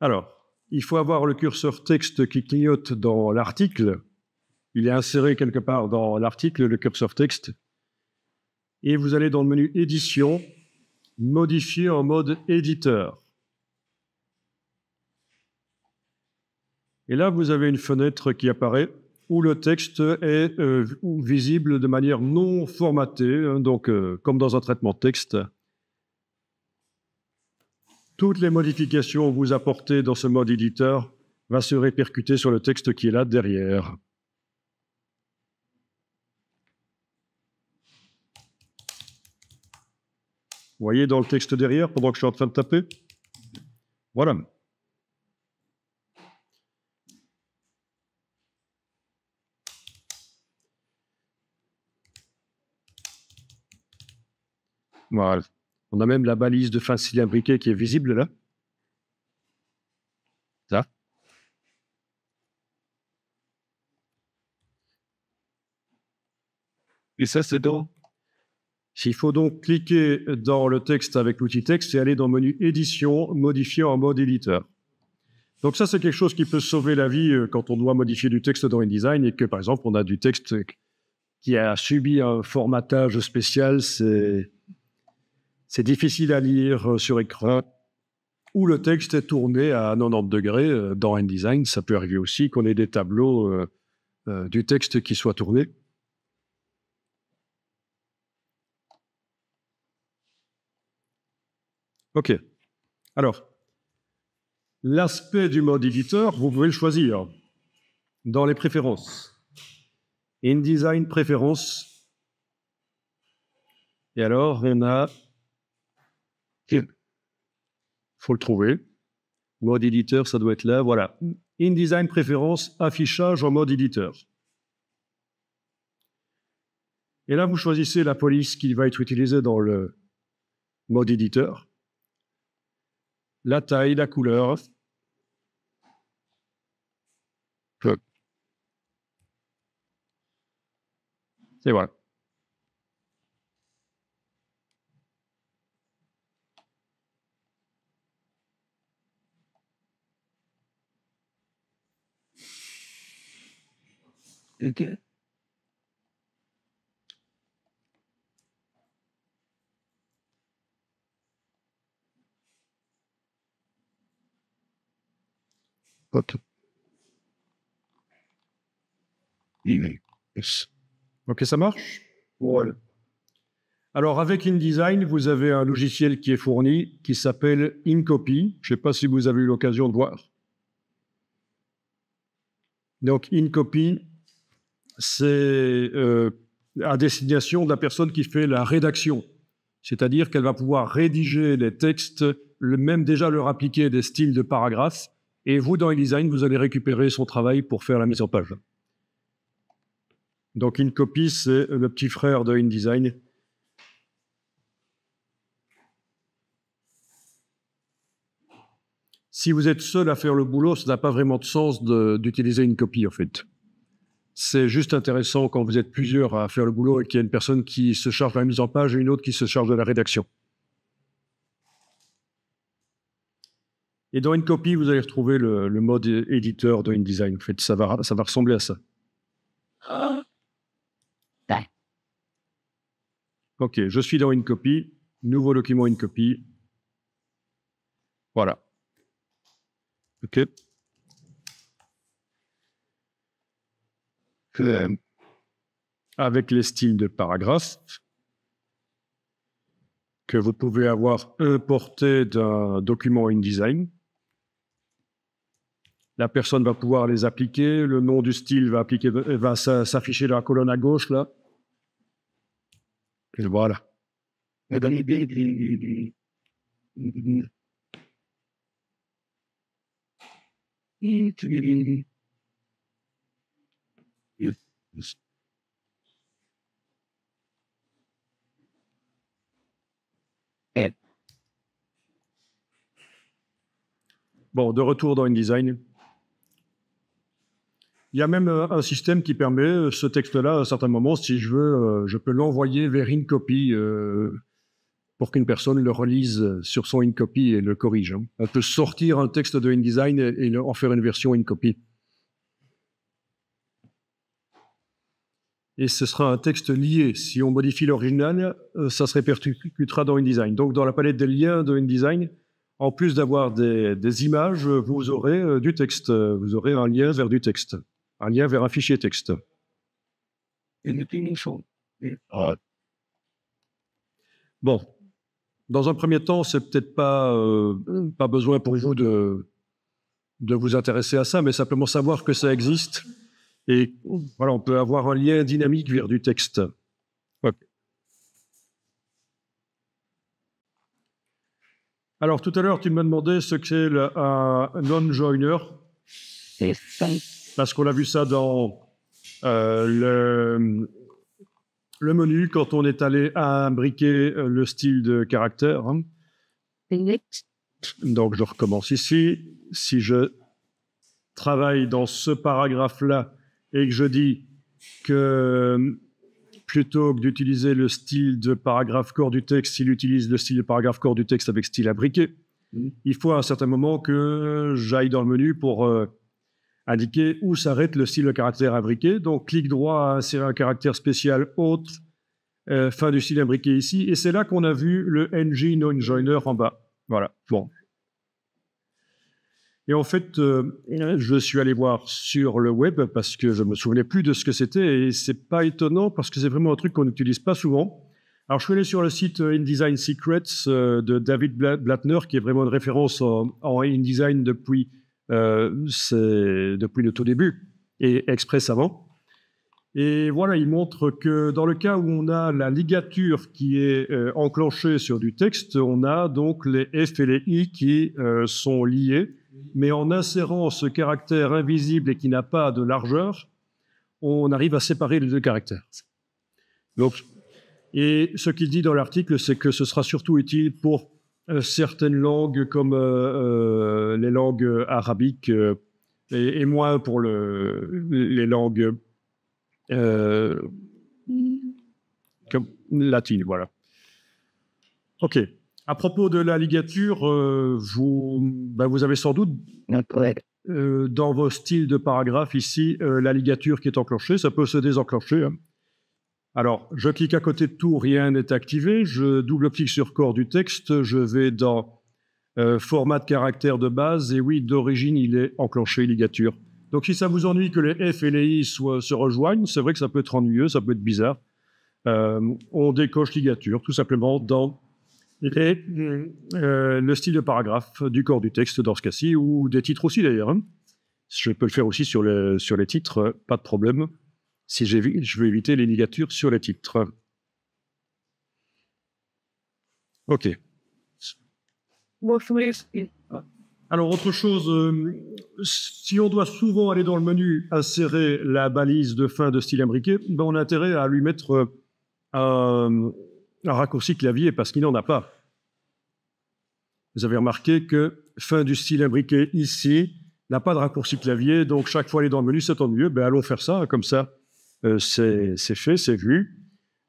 S1: Alors, il faut avoir le curseur texte qui clignote dans l'article. Il est inséré quelque part dans l'article, le curseur texte. Et vous allez dans le menu Édition, modifier en mode éditeur. Et là, vous avez une fenêtre qui apparaît où le texte est visible de manière non formatée, donc comme dans un traitement de texte. Toutes les modifications que vous apportez dans ce mode éditeur vont se répercuter sur le texte qui est là derrière. Vous voyez dans le texte derrière, pendant que je suis en train de taper? Voilà. Voilà. On a même la balise de fin cylindriquée qui est visible là. Ça.
S2: Et ça, c'est donc.
S1: Il faut donc cliquer dans le texte avec l'outil texte et aller dans le menu Édition, modifier en mode éditeur. Donc ça, c'est quelque chose qui peut sauver la vie quand on doit modifier du texte dans InDesign et que, par exemple, on a du texte qui a subi un formatage spécial. C'est difficile à lire sur écran, ou le texte est tourné à 90 degrés dans InDesign. Ça peut arriver aussi qu'on ait des tableaux du texte qui soient tournés. OK. Alors, l'aspect du mode éditeur, vous pouvez le choisir dans les préférences. InDesign préférences. Et alors, on a... Il faut le trouver. Mode éditeur, ça doit être là. Voilà. InDesign préférences, affichage en mode éditeur. Et là, vous choisissez la police qui va être utilisée dans le mode éditeur. La taille, la couleur. Et voilà.
S2: OK.
S1: Hop.
S2: Yes.
S1: OK, ça marche?
S2: Voilà.
S1: Alors, avec InDesign, vous avez un logiciel qui est fourni qui s'appelle InCopy. Je ne sais pas si vous avez eu l'occasion de voir. Donc, InCopy, c'est à destination de la personne qui fait la rédaction. C'est-à-dire qu'elle va pouvoir rédiger les textes, même déjà leur appliquer des styles de paragraphes. Et vous, dans InDesign, vous allez récupérer son travail pour faire la mise en page. Donc, InCopy, c'est le petit frère de InDesign. Si vous êtes seul à faire le boulot, ça n'a pas vraiment de sens d'utiliser InCopy, en fait. C'est juste intéressant quand vous êtes plusieurs à faire le boulot et qu'il y a une personne qui se charge de la mise en page et une autre qui se charge de la rédaction. Et dans InCopy, vous allez retrouver le mode éditeur de InDesign. En fait, ça va ressembler à ça. OK, je suis dans InCopy, nouveau document InCopy. Voilà. OK. Avec les styles de paragraphes que vous pouvez avoir importés d'un document InDesign. La personne va pouvoir les appliquer. Le nom du style va s'afficher dans la colonne à gauche, là. Et voilà. Bon, de retour dans InDesign. Il y a même un système qui permet, ce texte-là, à un certain moment, si je veux, je peux l'envoyer vers InCopy pour qu'une personne le relise sur son InCopy et le corrige. On peut sortir un texte de InDesign et en faire une version InCopy. Et ce sera un texte lié. Si on modifie l'original, ça se répercutera dans InDesign. Donc, dans la palette des liens de InDesign, en plus d'avoir des images, vous aurez du texte. Vous aurez un lien vers du texte, un lien vers un fichier texte. Bon, dans un premier temps, c'est peut-être pas besoin pour vous de vous intéresser à ça, mais simplement savoir que ça existe. Et voilà, on peut avoir un lien dynamique vers du texte. Ouais. Alors, tout à l'heure, tu m'as demandé ce qu'est un non-joiner. Parce qu'on a vu ça dans le menu, quand on est allé imbriquer le style de caractère. Hein. Donc, je recommence ici. Si je travaille dans ce paragraphe-là et que je dis que plutôt que d'utiliser le style de paragraphe corps du texte, il utilise le style de paragraphe corps du texte avec style imbriqué, il faut à un certain moment que j'aille dans le menu pour indiquer où s'arrête le style de caractère imbriqué. Donc, clic droit à insérer un caractère spécial autre, fin du style imbriqué ici. Et c'est là qu'on a vu le ng non-joiner en bas. Voilà. Bon. Et en fait, je suis allé voir sur le web parce que je me souvenais plus de ce que c'était et c'est pas étonnant parce que c'est vraiment un truc qu'on n'utilise pas souvent. Alors, je suis allé sur le site InDesign Secrets de David Blattner, qui est vraiment une référence en InDesign depuis le tout début et Express avant. Et voilà, il montre que dans le cas où on a la ligature qui est enclenchée sur du texte, on a donc les F et les I qui sont liés. Mais en insérant ce caractère invisible et qui n'a pas de largeur, on arrive à séparer les deux caractères. Donc, et ce qu'il dit dans l'article, c'est que ce sera surtout utile pour certaines langues comme les langues arabiques et moins pour les langues comme latines. Voilà. OK. À propos de la ligature, vous avez sans doute dans vos styles de paragraphe ici la ligature qui est enclenchée. Ça peut se désenclencher. Hein. Alors, je clique à côté de tout, rien n'est activé. Je double-clique sur corps du texte. Je vais dans format de caractère de base. Et oui, d'origine, il est enclenché ligature. Donc, si ça vous ennuie que les F et les I se rejoignent, c'est vrai que ça peut être ennuyeux, ça peut être bizarre. On décoche ligature, tout simplement, dans le style de paragraphe du corps du texte dans ce cas-ci, ou des titres aussi d'ailleurs. Hein. Je peux le faire aussi sur les titres, pas de problème. Si je veux éviter les ligatures sur les titres. OK. Alors, autre chose, si on doit souvent aller dans le menu insérer la balise de fin de style imbriqué, ben on a intérêt à lui mettre un raccourci clavier parce qu'il n'en a pas. Vous avez remarqué que fin du style imbriqué ici n'a pas de raccourci clavier, donc chaque fois aller dans le menu, c'est ennuyeux. Ben allons faire ça, comme ça, c'est fait, c'est vu.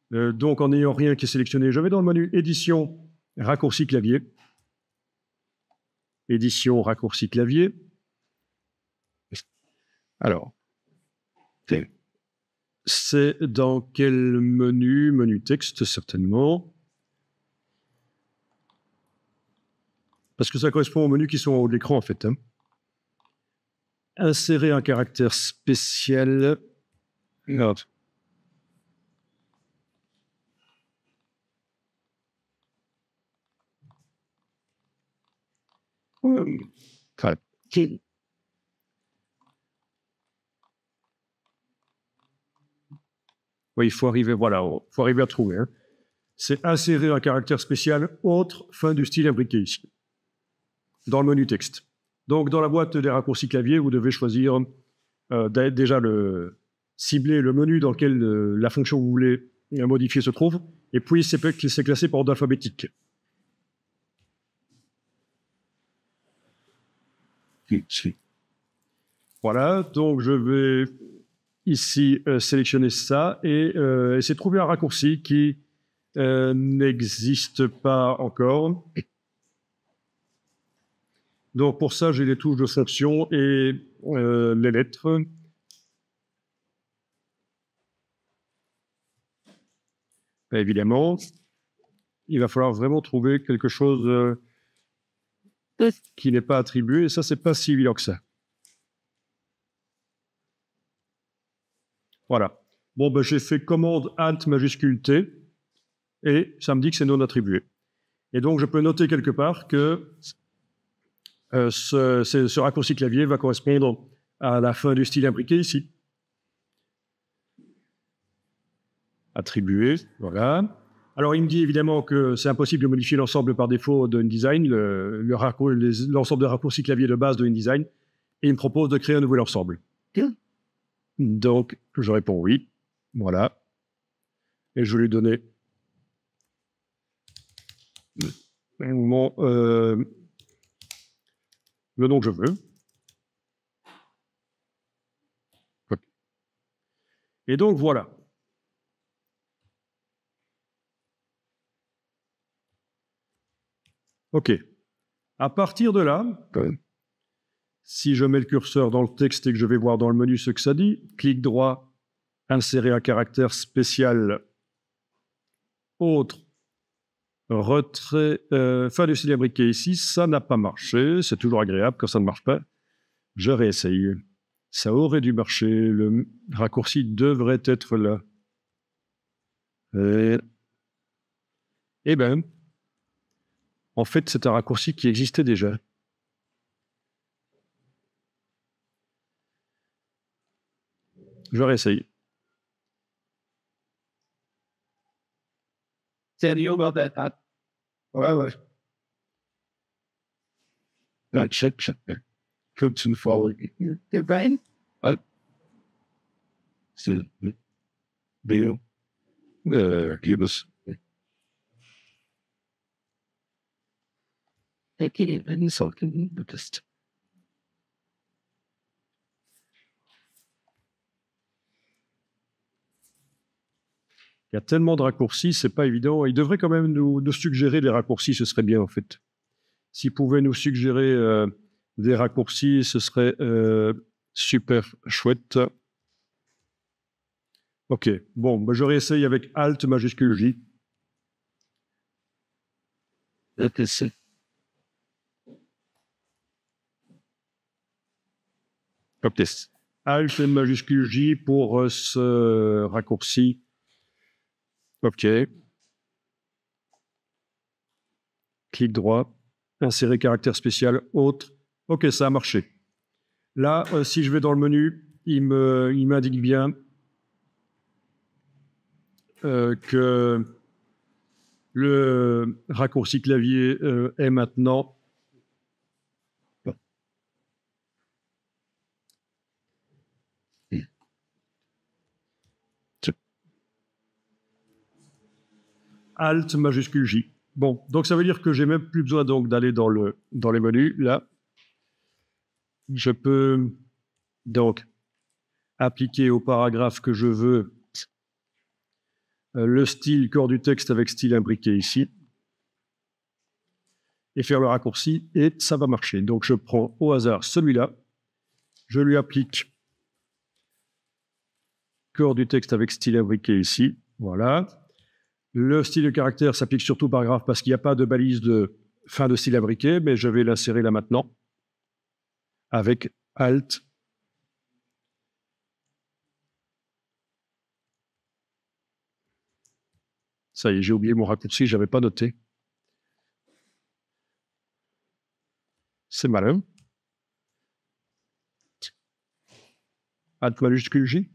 S1: Donc en n'ayant rien qui est sélectionné, je vais dans le menu édition, raccourci clavier. Édition, raccourci clavier. Alors, c'est dans quel menu? Menu texte, certainement. Parce que ça correspond aux menus qui sont en haut de l'écran, en fait. Hein. Insérer un caractère spécial. Non. Oui, il faut arriver, voilà, faut arriver à trouver. Hein. C'est insérer un caractère spécial autre fin du style imbriqué ici, dans le menu texte. Donc, dans la boîte des raccourcis clavier, vous devez choisir déjà cibler le menu dans lequel la fonction que vous voulez modifier se trouve, et puis c'est classé par ordre alphabétique. Voilà, donc je vais ici sélectionner ça et essayer de trouver un raccourci qui n'existe pas encore. Donc pour ça, j'ai les touches de fonction et les lettres. Évidemment, il va falloir vraiment trouver quelque chose qui n'est pas attribué, et ça, c'est pas si évident que ça. Voilà. Bon, ben, j'ai fait commande Alt majuscule T, et ça me dit que c'est non attribué. Et donc, je peux noter quelque part que ce raccourci clavier va correspondre à la fin du style imbriqué ici. Attribué, voilà. Alors, il me dit évidemment que c'est impossible de modifier l'ensemble par défaut de InDesign, l'ensemble de raccourcis clavier de base de InDesign, et il me propose de créer un nouvel ensemble. Donc, je réponds oui, voilà. Et je vais lui donner le nom que je veux. Et donc, voilà. OK. À partir de là, si je mets le curseur dans le texte et que je vais voir dans le menu ce que ça dit, clic droit, insérer un caractère spécial, autre, retrait, fin de style imbriqué ici, ça n'a pas marché, c'est toujours agréable quand ça ne marche pas. Je réessaye. Ça aurait dû marcher, le raccourci devrait être là. Eh bien, en fait, c'est un raccourci qui existait déjà. Je réessaye.
S2: Sérieux, about ouais, ouais. Check. Continue forward.
S3: The brain?
S2: Ouais. C'est bien. Give us.
S3: They can't even something just.
S1: Il y a tellement de raccourcis, c'est pas évident. Il devrait quand même nous suggérer des raccourcis, ce serait bien en fait. S'il pouvait nous suggérer des raccourcis, ce serait super chouette. OK, bon, ben je réessaye avec Alt majuscule J. Alt majuscule J pour ce raccourci. OK. Clic droit, insérer caractère spécial, autre. OK, ça a marché. Là, si je vais dans le menu, il m'indique bien que le raccourci clavier est maintenant Alt majuscule J. Bon, donc ça veut dire que j'ai même plus besoin donc d'aller dans les menus. Là, je peux donc appliquer au paragraphe que je veux le style corps du texte avec style imbriqué ici et faire le raccourci et ça va marcher. Donc je prends au hasard celui-là, je lui applique corps du texte avec style imbriqué ici, voilà. Le style de caractère s'applique surtout au paragraphe parce qu'il n'y a pas de balise de fin de style imbriqué, mais je vais l'insérer là maintenant avec Alt. Ça y est, j'ai oublié mon raccourci, je n'avais pas noté. C'est malin. Alt majuscule J.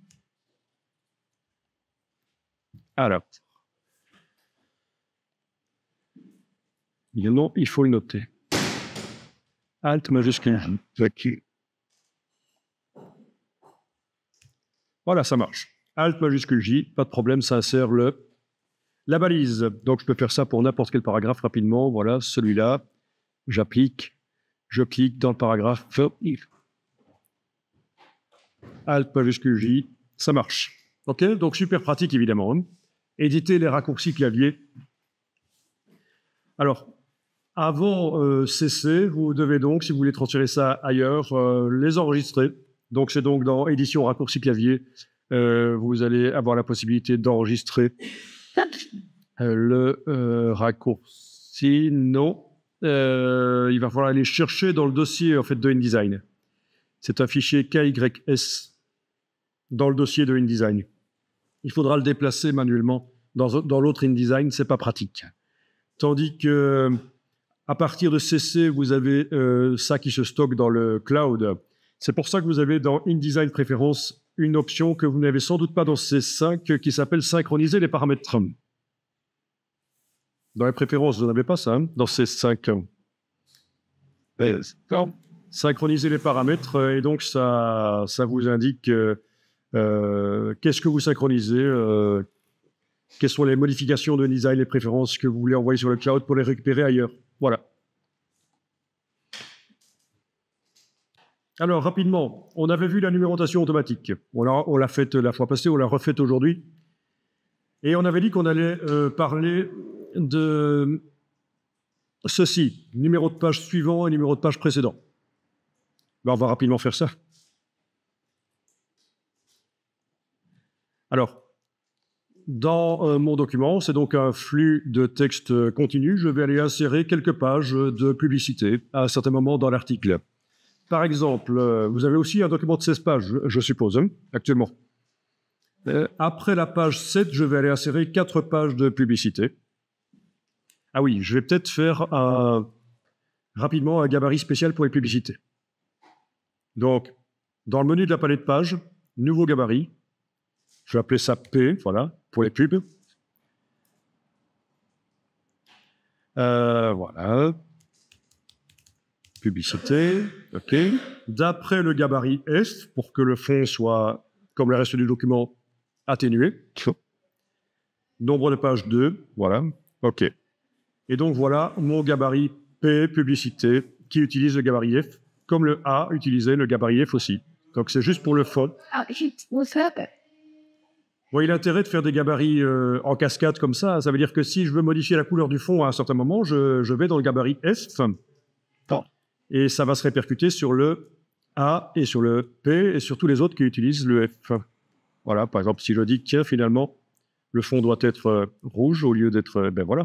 S1: Alors. Non, il faut le noter. Alt majuscule J. Voilà, ça marche. Alt majuscule J, pas de problème, ça insère la balise. Donc, je peux faire ça pour n'importe quel paragraphe rapidement. Voilà, celui-là. J'applique. Je clique dans le paragraphe. Alt majuscule J, ça marche. OK, donc super pratique, évidemment. éditer les raccourcis clavier. Alors, avant CC, vous devez donc, si vous voulez transférer ça ailleurs, les enregistrer. Donc, c'est donc dans édition raccourci clavier, vous allez avoir la possibilité d'enregistrer le raccourci. Non, il va falloir aller chercher dans le dossier en fait, de InDesign. C'est un fichier KYS dans le dossier de InDesign. Il faudra le déplacer manuellement dans l'autre InDesign, c'est pas pratique. Tandis que à partir de CC, vous avez ça qui se stocke dans le cloud. C'est pour ça que vous avez dans InDesign Préférences une option que vous n'avez sans doute pas dans C5 qui s'appelle synchroniser les paramètres. Dans les préférences, vous n'avez pas ça, hein, dans C5. Synchroniser les paramètres, et donc ça vous indique qu'est-ce que vous synchronisez, quelles sont les modifications de design, les préférences que vous voulez envoyer sur le cloud pour les récupérer ailleurs. Voilà. Alors, rapidement, on avait vu la numérotation automatique. On l'a faite la fois passée, on l'a refaite aujourd'hui. Et on avait dit qu'on allait parler de ceci, numéro de page suivant et numéro de page précédent. Ben, on va rapidement faire ça. Alors, dans mon document, c'est donc un flux de texte continu. Je vais aller insérer quelques pages de publicité à un certain moment dans l'article. Par exemple, vous avez aussi un document de 16 pages, je suppose, hein, actuellement. Après la page 7, je vais aller insérer 4 pages de publicité. Ah oui, je vais peut-être faire rapidement un gabarit spécial pour les publicités. Donc, dans le menu de la palette de pages, nouveau gabarit. Je vais appeler ça P, voilà, pour les pubs. Voilà. Publicité, OK. D'après le gabarit S, pour que le fond soit, comme le reste du document, atténué. Nombre de pages 2, voilà, OK. Et donc voilà mon gabarit P, publicité, qui utilise le gabarit F, comme le A utilisait le gabarit F aussi. Donc c'est juste pour le fond. Vous voyez l'intérêt de faire des gabarits en cascade comme ça. Ça veut dire que si je veux modifier la couleur du fond à un certain moment, je vais dans le gabarit S. Et ça va se répercuter sur le A et sur le P et sur tous les autres qui utilisent le F. Voilà, par exemple, si je dis que tiens, finalement, le fond doit être rouge au lieu d'être... ben voilà,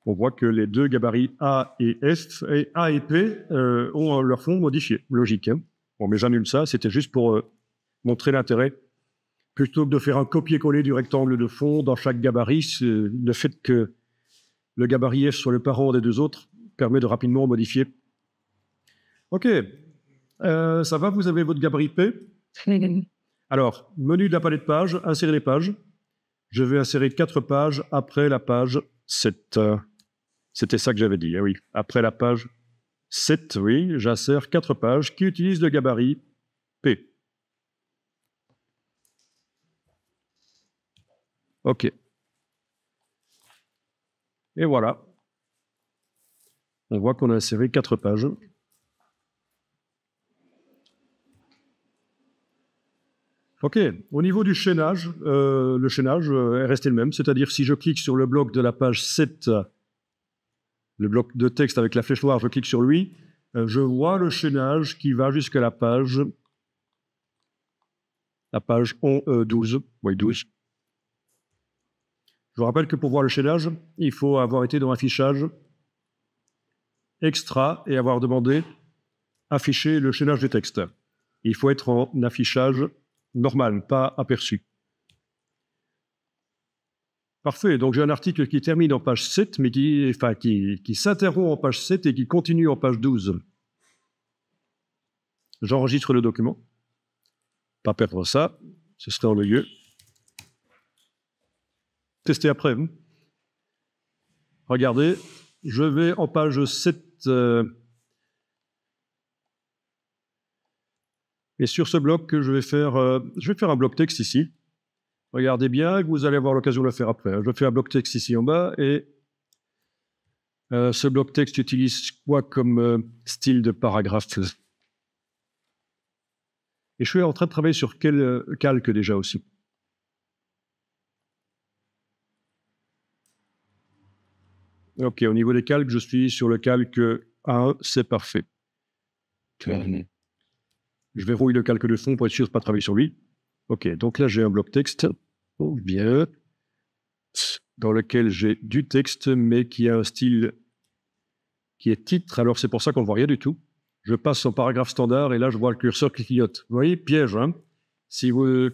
S1: on voit que les deux gabarits A et S, et A et P ont leur fond modifié. Logique. Hein. Bon, mais j'annule ça, c'était juste pour montrer l'intérêt. Plutôt que de faire un copier-coller du rectangle de fond dans chaque gabarit, le fait que le gabarit F soit le parent des deux autres permet de rapidement modifier. OK, ça va, vous avez votre gabarit P. Alors, menu de la palette de pages, insérer les pages. Je vais insérer 4 pages après la page 7. C'était ça que j'avais dit, oui. Après la page 7, oui, j'insère 4 pages qui utilisent le gabarit P. OK. Et voilà. On voit qu'on a inséré 4 pages. OK. Au niveau du chaînage, le chaînage est resté le même. C'est-à-dire, si je clique sur le bloc de la page 7, le bloc de texte avec la flèche noire, je clique sur lui, je vois le chaînage qui va jusqu'à la page 12. Oui, 12. Je vous rappelle que pour voir le chaînage, il faut avoir été dans Affichage, Extra, et avoir demandé Afficher le chaînage du texte. Il faut être en affichage normal, pas aperçu. Parfait, donc j'ai un article qui termine en page 7, mais qui s'interrompt en page 7 et qui continue en page 12. J'enregistre le document. Pas perdre ça, ce serait ennuyeux. Tester après. Regardez, je vais en page 7. Et sur ce bloc, je vais faire un bloc texte ici. Regardez bien, vous allez avoir l'occasion de le faire après. Je fais un bloc texte ici en bas, et ce bloc texte utilise quoi comme style de paragraphe? Et je suis en train de travailler sur quel calque déjà aussi. OK, au niveau des calques, je suis sur le calque A1, c'est parfait. Je verrouille le calque de fond pour être sûr de ne pas travailler sur lui. OK, donc là, j'ai un bloc texte. Oh, bien. Dans lequel j'ai du texte, mais qui a un style qui est titre. Alors, c'est pour ça qu'on ne voit rien du tout. Je passe en paragraphe standard et là, je vois le curseur qui clignote. Vous voyez, piège, hein? Si vous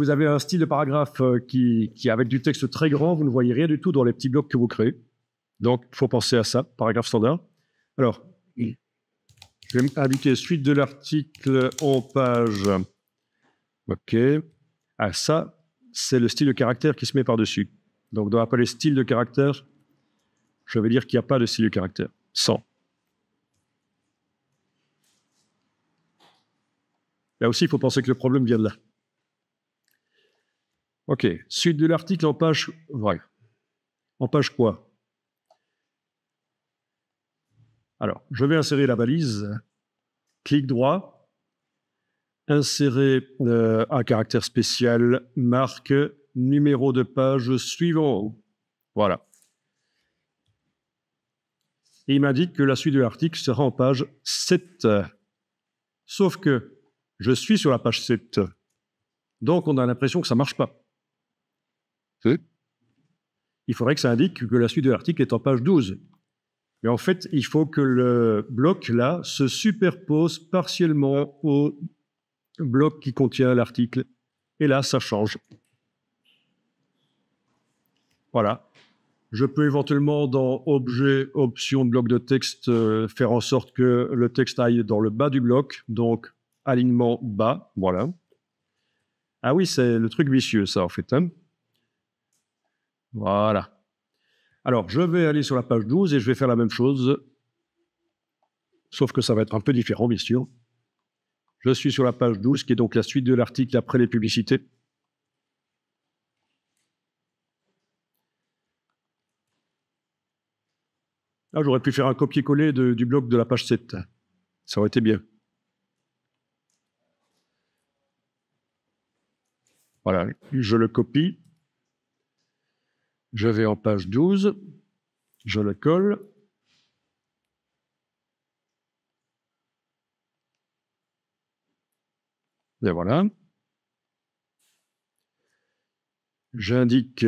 S1: avez un style de paragraphe qui avec du texte très grand, vous ne voyez rien du tout dans les petits blocs que vous créez. Donc, il faut penser à ça, paragraphe standard. Alors, je vais indiquer suite de l'article en page. OK. Ah, ça, c'est le style de caractère qui se met par-dessus. Donc, dans l'appeler style de caractère, je vais dire qu'il n'y a pas de style de caractère. Sans. Là aussi, il faut penser que le problème vient de là. OK. Suite de l'article en page. Ouais. En page quoi? Alors, je vais insérer la balise. Clic droit. Insérer un caractère spécial. Marque. Numéro de page suivant. Voilà. Et il m'indique que la suite de l'article sera en page 7. Sauf que je suis sur la page 7. Donc, on a l'impression que ça ne marche pas. Il faudrait que ça indique que la suite de l'article est en page 12. Mais en fait, il faut que le bloc, là, se superpose partiellement au bloc qui contient l'article. Et là, ça change. Voilà. Je peux éventuellement, dans Objet, Option, bloc de texte, faire en sorte que le texte aille dans le bas du bloc. Donc, alignement bas. Voilà. Ah oui, c'est le truc vicieux, ça, en fait. Hein. Voilà. Alors, je vais aller sur la page 12 et je vais faire la même chose. Sauf que ça va être un peu différent, bien sûr. Je suis sur la page 12, qui est donc la suite de l'article après les publicités. Là, j'aurais pu faire un copier-coller du bloc de la page 7. Ça aurait été bien. Voilà, je le copie. Je vais en page 12. Je le colle. Et voilà. J'indique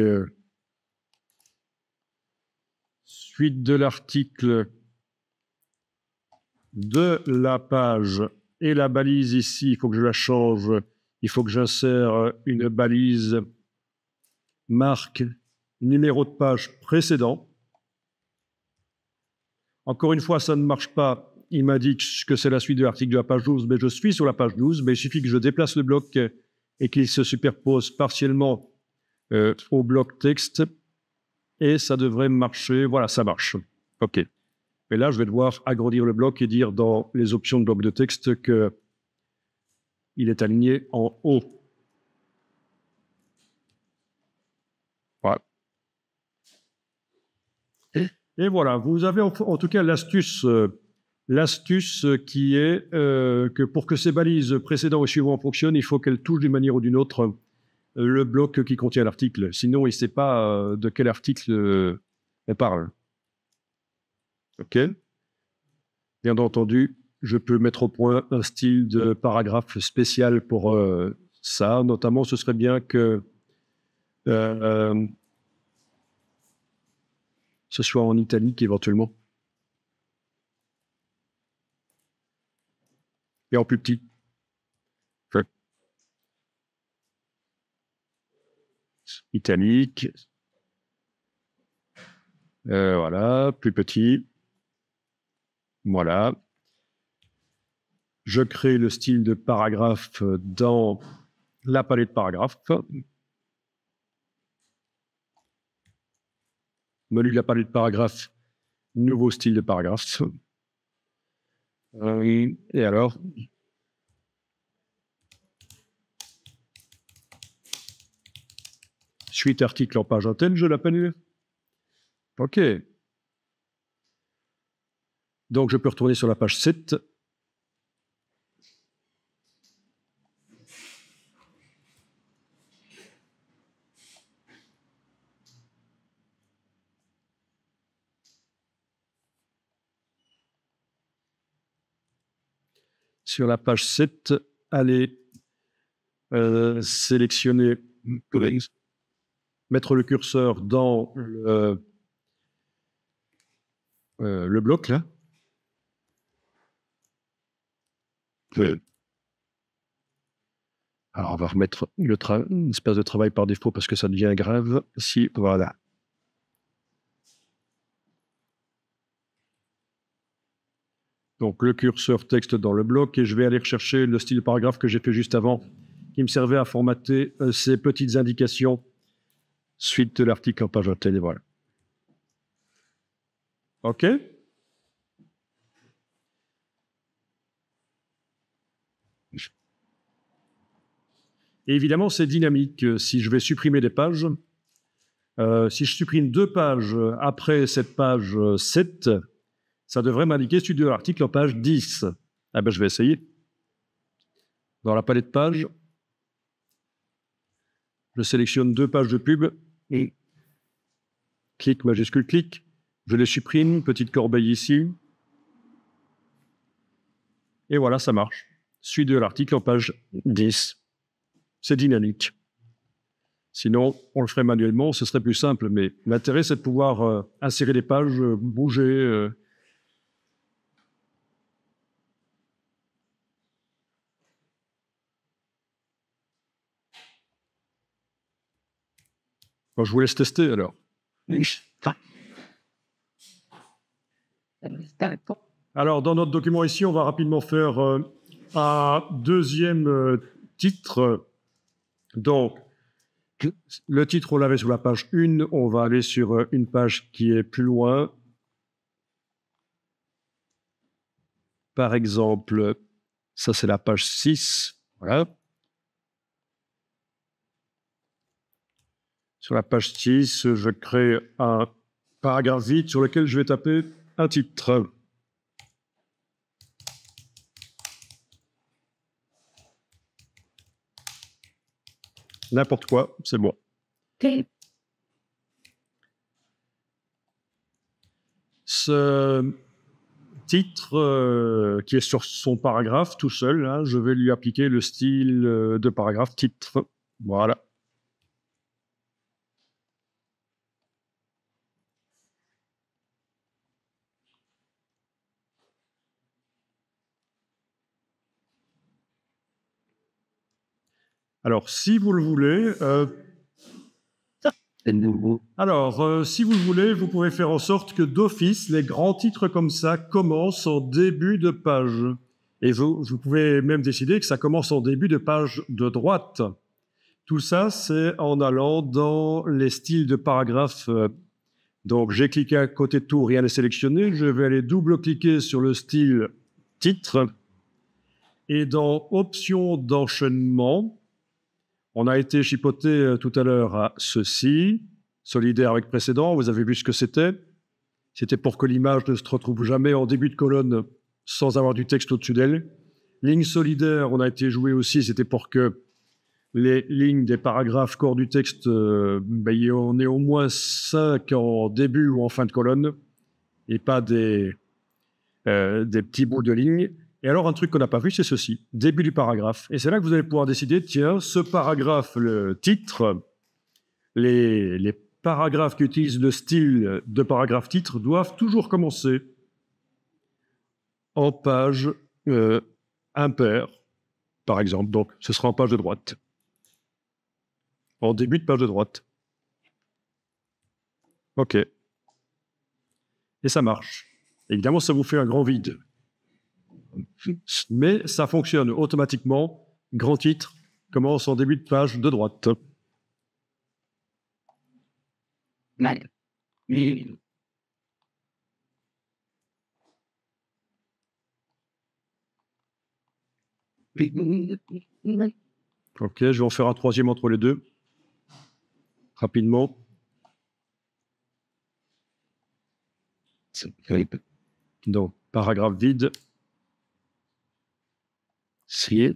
S1: suite de l'article de la page et la balise ici, il faut que je la change. Il faut que j'insère une balise marque numéro de page précédent. Encore une fois, ça ne marche pas. Il m'indique que c'est la suite de l'article de la page 12, mais je suis sur la page 12. Mais il suffit que je déplace le bloc et qu'il se superpose partiellement au bloc texte. Et ça devrait marcher. Voilà, ça marche. OK. Mais là, je vais devoir agrandir le bloc et dire dans les options de bloc de texte qu'il est aligné en haut. Voilà. Et voilà, vous avez en tout cas l'astuce qui est que pour que ces balises précédent et suivant fonctionnent, il faut qu'elles touchent d'une manière ou d'une autre le bloc qui contient l'article. Sinon, il ne sait pas de quel article elle parle. OK. Bien entendu, je peux mettre au point un style de paragraphe spécial pour ça. Notamment, ce serait bien que ce soit en italique éventuellement. Et en plus petit. Italique. Voilà, plus petit. Voilà. Je crée le style de paragraphe dans la palette paragraphe. Menu de la palette paragraphe, nouveau style de paragraphe. Et alors, suite article en page antenne, je l'appelle. OK. Donc, je peux retourner sur la page 7. Sur la page 7, allez sélectionner, mettre le curseur dans le bloc, là. Alors, on va remettre l'espace de travail par défaut parce que ça devient grave. Si, voilà. Donc, le curseur texte dans le bloc et je vais aller rechercher le style paragraphe que j'ai fait juste avant qui me servait à formater ces petites indications suite de l'article en page hôtel. Et voilà. OK? Et évidemment, c'est dynamique. Si je vais supprimer des pages, si je supprime 2 pages après cette page 7, ça devrait m'indiquer suite de l'article en page 10. Ah ben, je vais essayer. Dans la palette pages, je sélectionne 2 pages de pub et clic, majuscule, clic. Je les supprime, petite corbeille ici. Et voilà, ça marche. Suite de l'article en page 10. C'est dynamique. Sinon, on le ferait manuellement, ce serait plus simple, mais l'intérêt, c'est de pouvoir insérer des pages, bouger. Bon, je vous laisse tester, alors. Alors, dans notre document ici, on va rapidement faire un deuxième titre. Donc, le titre, on l'avait sur la page 1. On va aller sur une page qui est plus loin. Par exemple, ça, c'est la page 6. Voilà. Sur la page 6, je crée un paragraphe vide sur lequel je vais taper un titre. N'importe quoi, c'est bon. Ce titre qui est sur son paragraphe tout seul, hein, je vais lui appliquer le style de paragraphe titre. Voilà. Alors, si vous le voulez, si vous le voulez, vous pouvez faire en sorte que d'office, les grands titres comme ça commencent en début de page. Et vous pouvez même décider que ça commence en début de page de droite. Tout ça, c'est en allant dans les styles de paragraphe. Donc, j'ai cliqué à côté de tout, rien n'est sélectionné. Je vais aller double-cliquer sur le style titre. Et dans options d'enchaînement, on a été chipoté tout à l'heure à ceci, solidaire avec précédent. Vous avez vu ce que c'était. C'était pour que l'image ne se retrouve jamais en début de colonne sans avoir du texte au-dessus d'elle. Ligne solidaire, on a été joué aussi, c'était pour que les lignes des paragraphes corps du texte, on ait au moins 5 en début ou en fin de colonne, et pas des petits bouts de lignes. Et alors, un truc qu'on n'a pas vu, c'est ceci, début du paragraphe. Et c'est là que vous allez pouvoir décider, tiens, ce paragraphe, le titre, les paragraphes qui utilisent le style de paragraphe titre doivent toujours commencer en page impaire, par exemple. Donc, ce sera en page de droite. En début de page de droite. OK. Et ça marche. Évidemment, ça vous fait un grand vide. Mais ça fonctionne automatiquement. Grand titre commence en début de page de droite. OK, je vais en faire un troisième entre les deux. Rapidement. Donc, paragraphe vide. Si.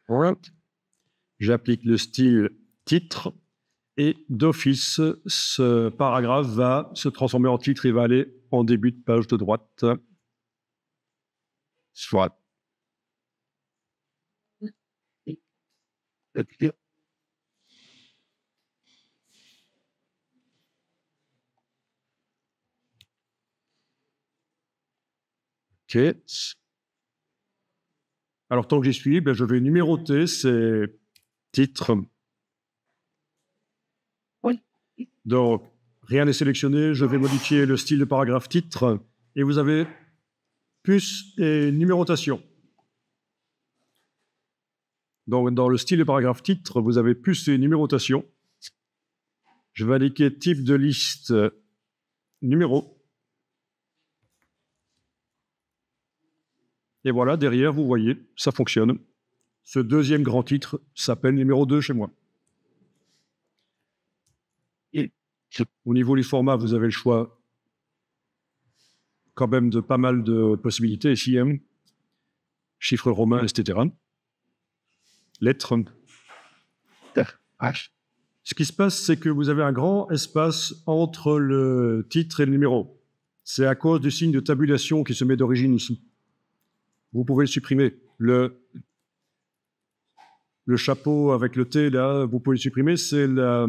S1: Voilà. J'applique le style titre Et d'office, ce paragraphe va se transformer en titre et va aller en début de page de droite. Soit. OK. Alors, tant que j'y suis, je vais numéroter ces titres.
S3: Oui.
S1: Donc, rien n'est sélectionné. Je vais modifier le style de paragraphe titre. Et vous avez puce et numérotation. Donc, dans le style de paragraphe titre, vous avez puce et numérotation. Je vais indiquer type de liste numéro. Et voilà, derrière, vous voyez, ça fonctionne. Ce deuxième grand titre s'appelle numéro 2 chez moi. Et au niveau du format, vous avez le choix quand même de pas mal de possibilités ici, hein. Chiffres romains, etc. Lettres. Ce qui se passe, c'est que vous avez un grand espace entre le titre et le numéro. C'est à cause du signe de tabulation qui se met d'origine ici. Vous pouvez le supprimer. Le chapeau avec le T, là, vous pouvez le supprimer. C'est la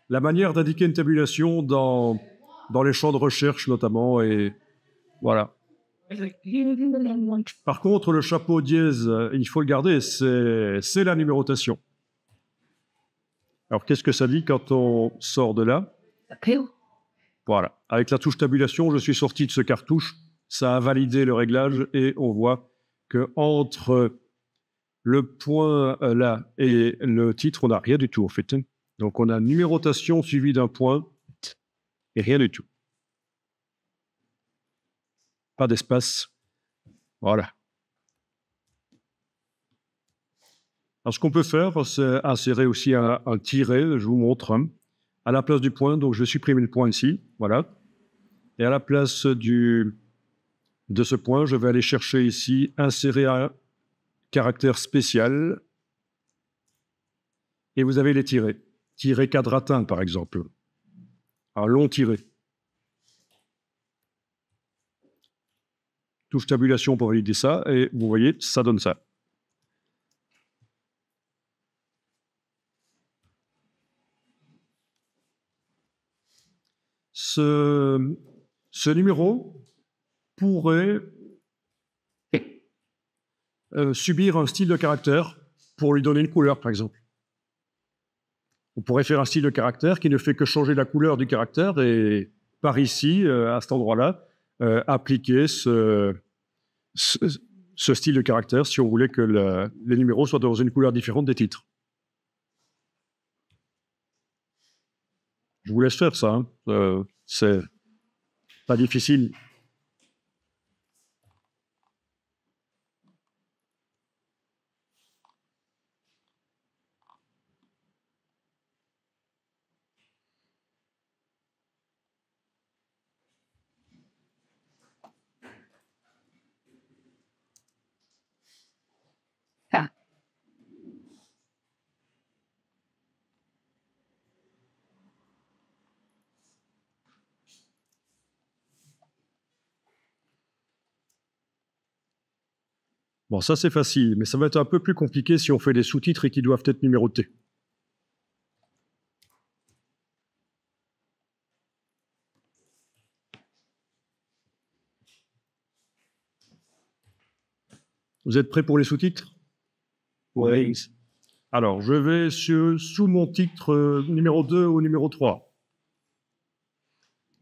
S1: manière d'indiquer une tabulation dans les champs de recherche, notamment. Et voilà. Par contre, le chapeau dièse, il faut le garder, c'est la numérotation. Alors, qu'est-ce que ça dit quand on sort de là? Voilà. Avec la touche tabulation, je suis sorti de ce cartouche. Ça a validé le réglage et on voit qu'entre le point là et le titre, on n'a rien du tout, en fait. Donc, on a numérotation suivie d'un point et rien du tout. Pas d'espace. Voilà. Alors, ce qu'on peut faire, c'est insérer aussi un tiret, je vous montre, hein, à la place du point. Donc, je vais supprimer le point ici, voilà. Et à la place de ce point, je vais aller chercher ici, insérer un caractère spécial. Et vous avez les tirets. Tiret quadratin, par exemple. Un long tiret. Touche tabulation pour valider ça, et vous voyez, ça donne ça. Ce numéro pourrait subir un style de caractère pour lui donner une couleur, par exemple. On pourrait faire un style de caractère qui ne fait que changer la couleur du caractère et par ici, à cet endroit-là, appliquer ce style de caractère si on voulait que les numéros soient dans une couleur différente des titres. Je vous laisse faire ça, hein. C'est pas difficile. Bon, ça c'est facile, mais ça va être un peu plus compliqué si on fait des sous-titres et qui doivent être numérotés. Vous êtes prêts pour les sous-titres?
S2: Oui.
S1: Alors, je vais sous mon titre numéro 2 ou numéro 3.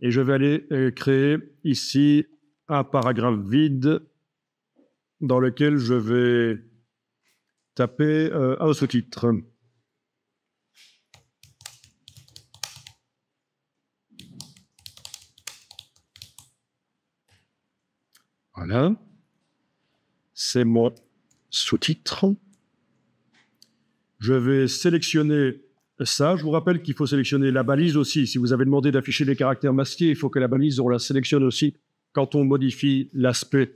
S1: Et je vais aller créer ici un paragraphe vide dans lequel je vais taper un sous-titre. Voilà. C'est mon sous-titre. Je vais sélectionner ça. Je vous rappelle qu'il faut sélectionner la balise aussi. Si vous avez demandé d'afficher les caractères masqués, il faut que la balise, on la sélectionne aussi quand on modifie l'aspect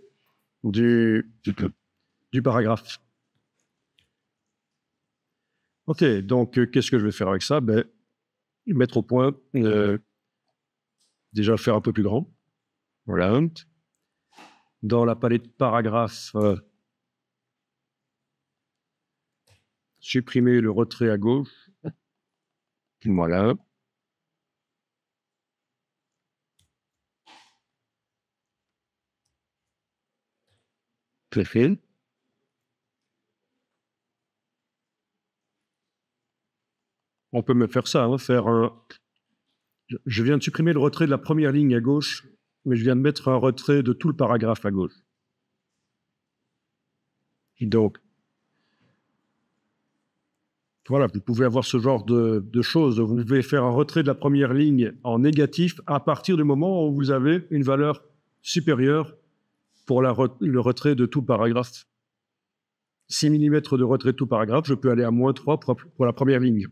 S1: du paragraphe. OK, donc qu'est-ce que je vais faire avec ça? mettre au point, déjà faire un peu plus grand. Voilà. Dans la palette paragraphe, supprimer le retrait à gauche. Voilà. C'est fait. On peut même faire ça, hein, faire un... Je viens de supprimer le retrait de la première ligne à gauche, mais je viens de mettre un retrait de tout le paragraphe à gauche. Et donc, voilà, vous pouvez avoir ce genre de choses. Vous pouvez faire un retrait de la première ligne en négatif à partir du moment où vous avez une valeur supérieure pour le retrait de tout le paragraphe. 6 mm de retrait de tout paragraphe, je peux aller à -3 pour la première ligne.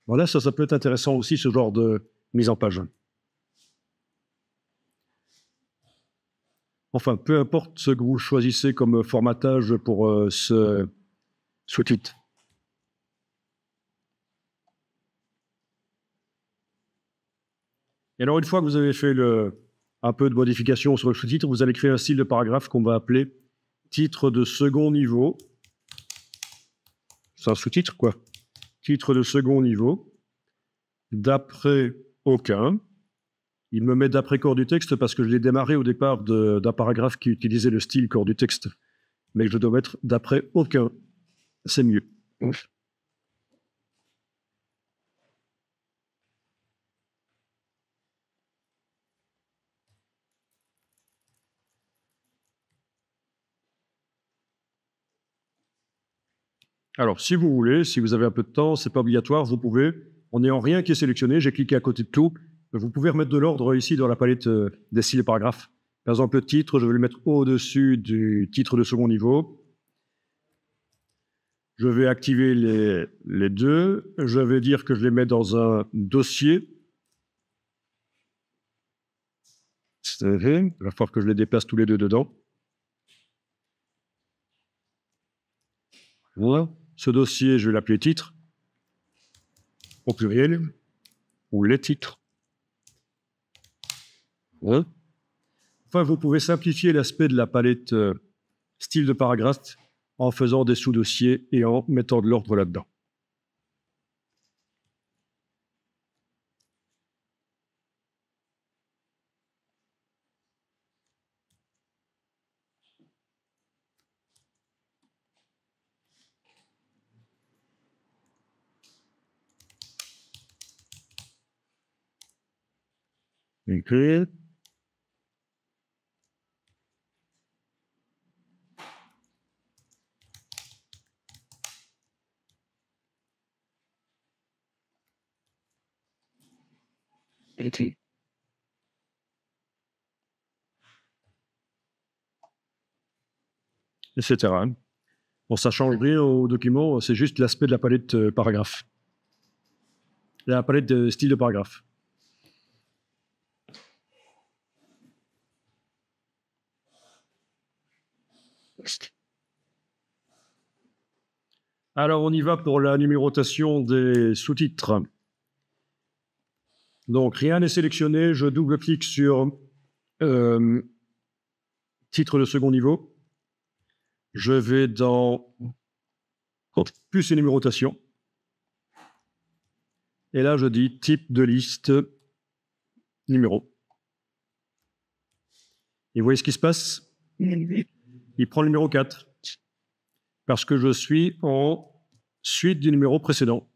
S1: Voilà, ça peut être intéressant aussi, ce genre de mise en page. Enfin, peu importe ce que vous choisissez comme formatage pour ce sous-titre. Et alors, une fois que vous avez fait un peu de modification sur le sous-titre, vous allez créer un style de paragraphe qu'on va appeler titre de second niveau. C'est un sous-titre, quoi. Titre de second niveau, d'après aucun. Il me met d'après corps du texte parce que je l'ai démarré au départ d'un paragraphe qui utilisait le style corps du texte. Mais je dois mettre d'après aucun. C'est mieux. Alors, si vous voulez, si vous avez un peu de temps, c'est pas obligatoire, vous pouvez, en n'ayant rien qui est sélectionné, j'ai cliqué à côté de tout, vous pouvez remettre de l'ordre ici dans la palette des styles et paragraphes. Par exemple, le titre, je vais le mettre au-dessus du titre de second niveau. Je vais activer les deux. Je vais dire que je les mets dans un dossier. Il va falloir que je les déplace tous les deux dedans. Voilà. Ce dossier, je vais l'appeler titre, au pluriel, ou les titres. Voilà. Enfin, vous pouvez simplifier l'aspect de la palette style de paragraphe en faisant des sous-dossiers et en mettant de l'ordre là-dedans. Écrire. Etc. Bon, ça change rien au document, c'est juste l'aspect de la palette paragraphe. La palette de style de paragraphe. Alors, on y va pour la numérotation des sous-titres. Donc, rien n'est sélectionné. Je double-clique sur titre de second niveau. Je vais dans plus et numérotation. Et là, je dis type de liste, numéro. Et vous voyez ce qui se passe? Il prend le numéro 4. Parce que je suis en suite du numéro précédent.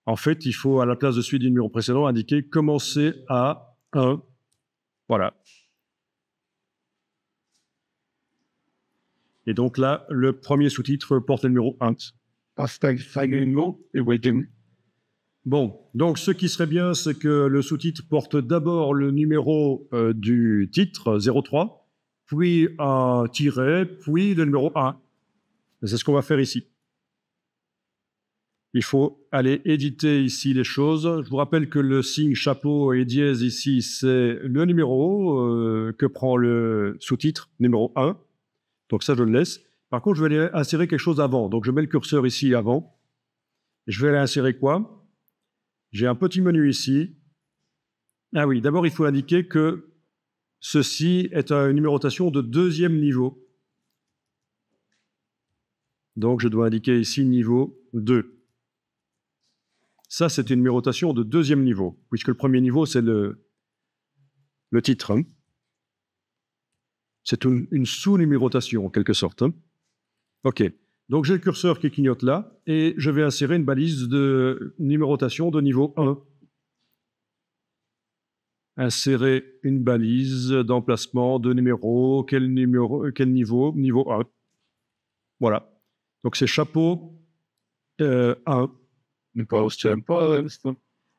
S1: En fait, il faut, à la place de suite du numéro précédent, indiquer commencer à 1. Voilà. Et donc là, le premier sous-titre porte le numéro 1. Bon, donc ce qui serait bien, c'est que le sous-titre porte d'abord le numéro du titre, 03, puis un tiret, puis le numéro 1. C'est ce qu'on va faire ici. Il faut aller éditer ici les choses. Je vous rappelle que le signe chapeau et dièse ici, c'est le numéro que prend le sous-titre, numéro 1. Donc ça, je le laisse. Par contre, je vais aller insérer quelque chose avant. Donc je mets le curseur ici avant. Je vais aller insérer quoi? J'ai un petit menu ici. Ah oui, d'abord, il faut indiquer que ceci est une numérotation de deuxième niveau. Donc, je dois indiquer ici niveau 2. Ça, c'est une numérotation de deuxième niveau, puisque le premier niveau, c'est le titre. Hein. C'est une sous-numérotation, en quelque sorte. Hein. OK. Donc, j'ai le curseur qui clignote là, et je vais insérer une balise de numérotation de niveau 1. Insérer une balise d'emplacement de numéro. Quel niveau? Niveau 1. Voilà. Donc, c'est chapeau 1. Et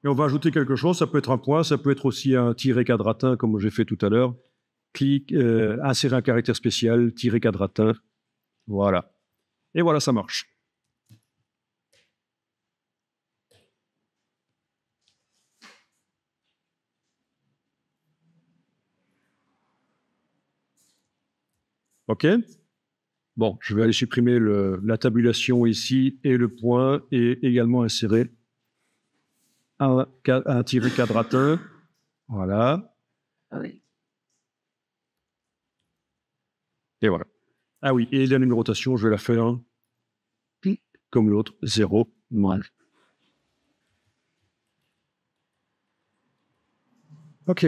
S1: on va ajouter quelque chose, ça peut être un point, ça peut être aussi un tiret quadratin, comme j'ai fait tout à l'heure. Insérer un caractère spécial, tiret quadratin. Voilà. Et voilà, ça marche. OK? Bon, je vais aller supprimer la tabulation ici et le point, et également insérer un tiret quadratin. Voilà. Et voilà. Ah oui, et la numérotation, je vais la faire comme l'autre, 0. OK.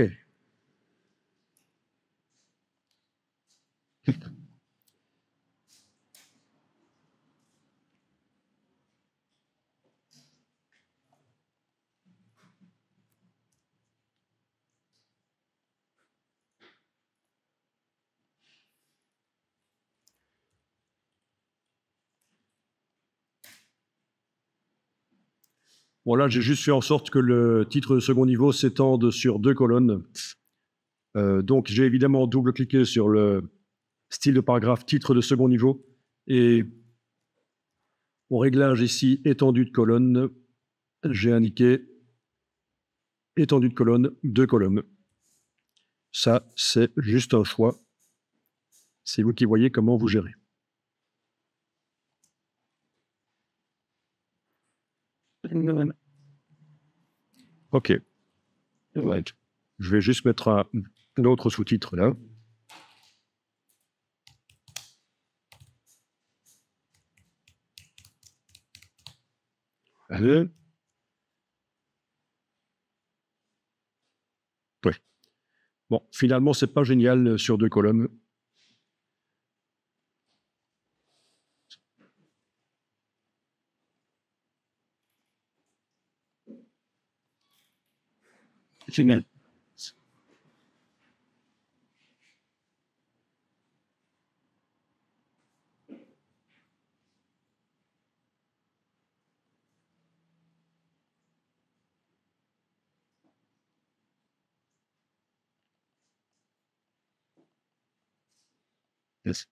S1: Bon, là, j'ai juste fait en sorte que le titre de second niveau s'étende sur 2 colonnes. Donc, j'ai évidemment double-cliqué sur le style de paragraphe titre de second niveau, et au réglage ici, étendue de colonne, j'ai indiqué étendue de colonne, 2 colonnes. Ça, c'est juste un choix. C'est vous qui voyez comment vous gérez. OK. Je vais juste mettre un autre sous-titre là. Allez. Ouais. Bon, finalement, c'est pas génial sur 2 colonnes. Génial. Yes.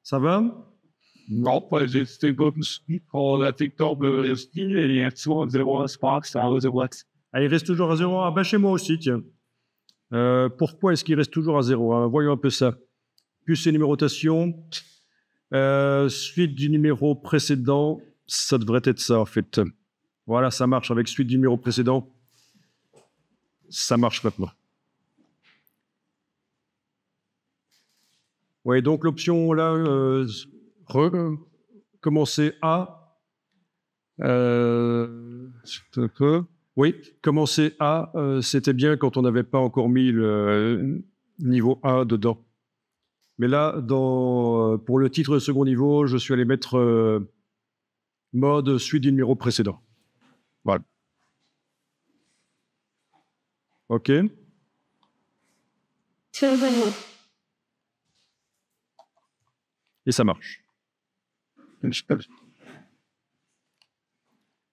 S1: Ça va?
S2: Non, pas c'était comme on la TikTok le style et un soin 0 Spark, ça a 0.
S1: Ah, il reste toujours à 0. Ah ben chez moi aussi, tiens. Pourquoi est-ce qu'il reste toujours à 0 hein? Voyons un peu ça. Plus et numérotation. Suite du numéro précédent, ça devrait être ça en fait. Voilà, ça marche avec suite du numéro précédent. Ça marche maintenant. Oui, donc l'option là, commencer à. Oui, commencer à, c'était bien quand on n'avait pas encore mis le niveau 1 dedans. Mais là, pour le titre de second niveau, je suis allé mettre mode suite du numéro précédent. Voilà. OK. Et ça marche.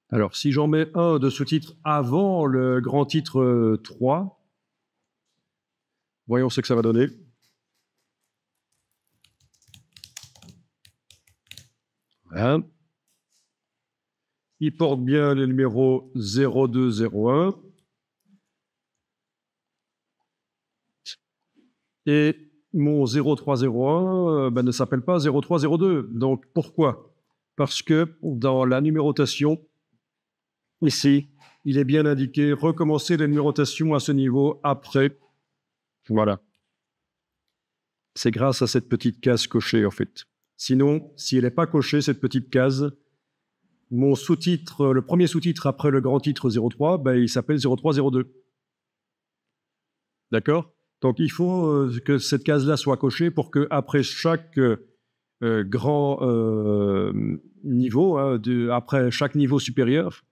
S1: Alors, si j'en mets un de sous-titre avant le grand titre 3, voyons ce que ça va donner. Voilà. Il porte bien le numéro 0201. Et mon 0301 ne s'appelle pas 0302. Donc, pourquoi? Parce que dans la numérotation, ici, il est bien indiqué « Recommencer la numérotation à ce niveau après ». Voilà. C'est grâce à cette petite case cochée, en fait. Sinon, si elle n'est pas cochée, cette petite case, mon sous-titre, le premier sous-titre après le grand titre 03, il s'appelle 0302. D'accord? Donc, il faut que cette case-là soit cochée pour qu'après chaque grand niveau, après chaque niveau supérieur,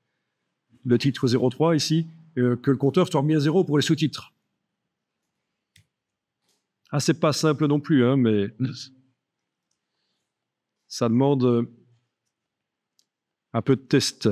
S1: le titre 03 ici, que le compteur soit remis à 0 pour les sous-titres. Ah, c'est pas simple non plus, hein, mais ça demande un peu de test.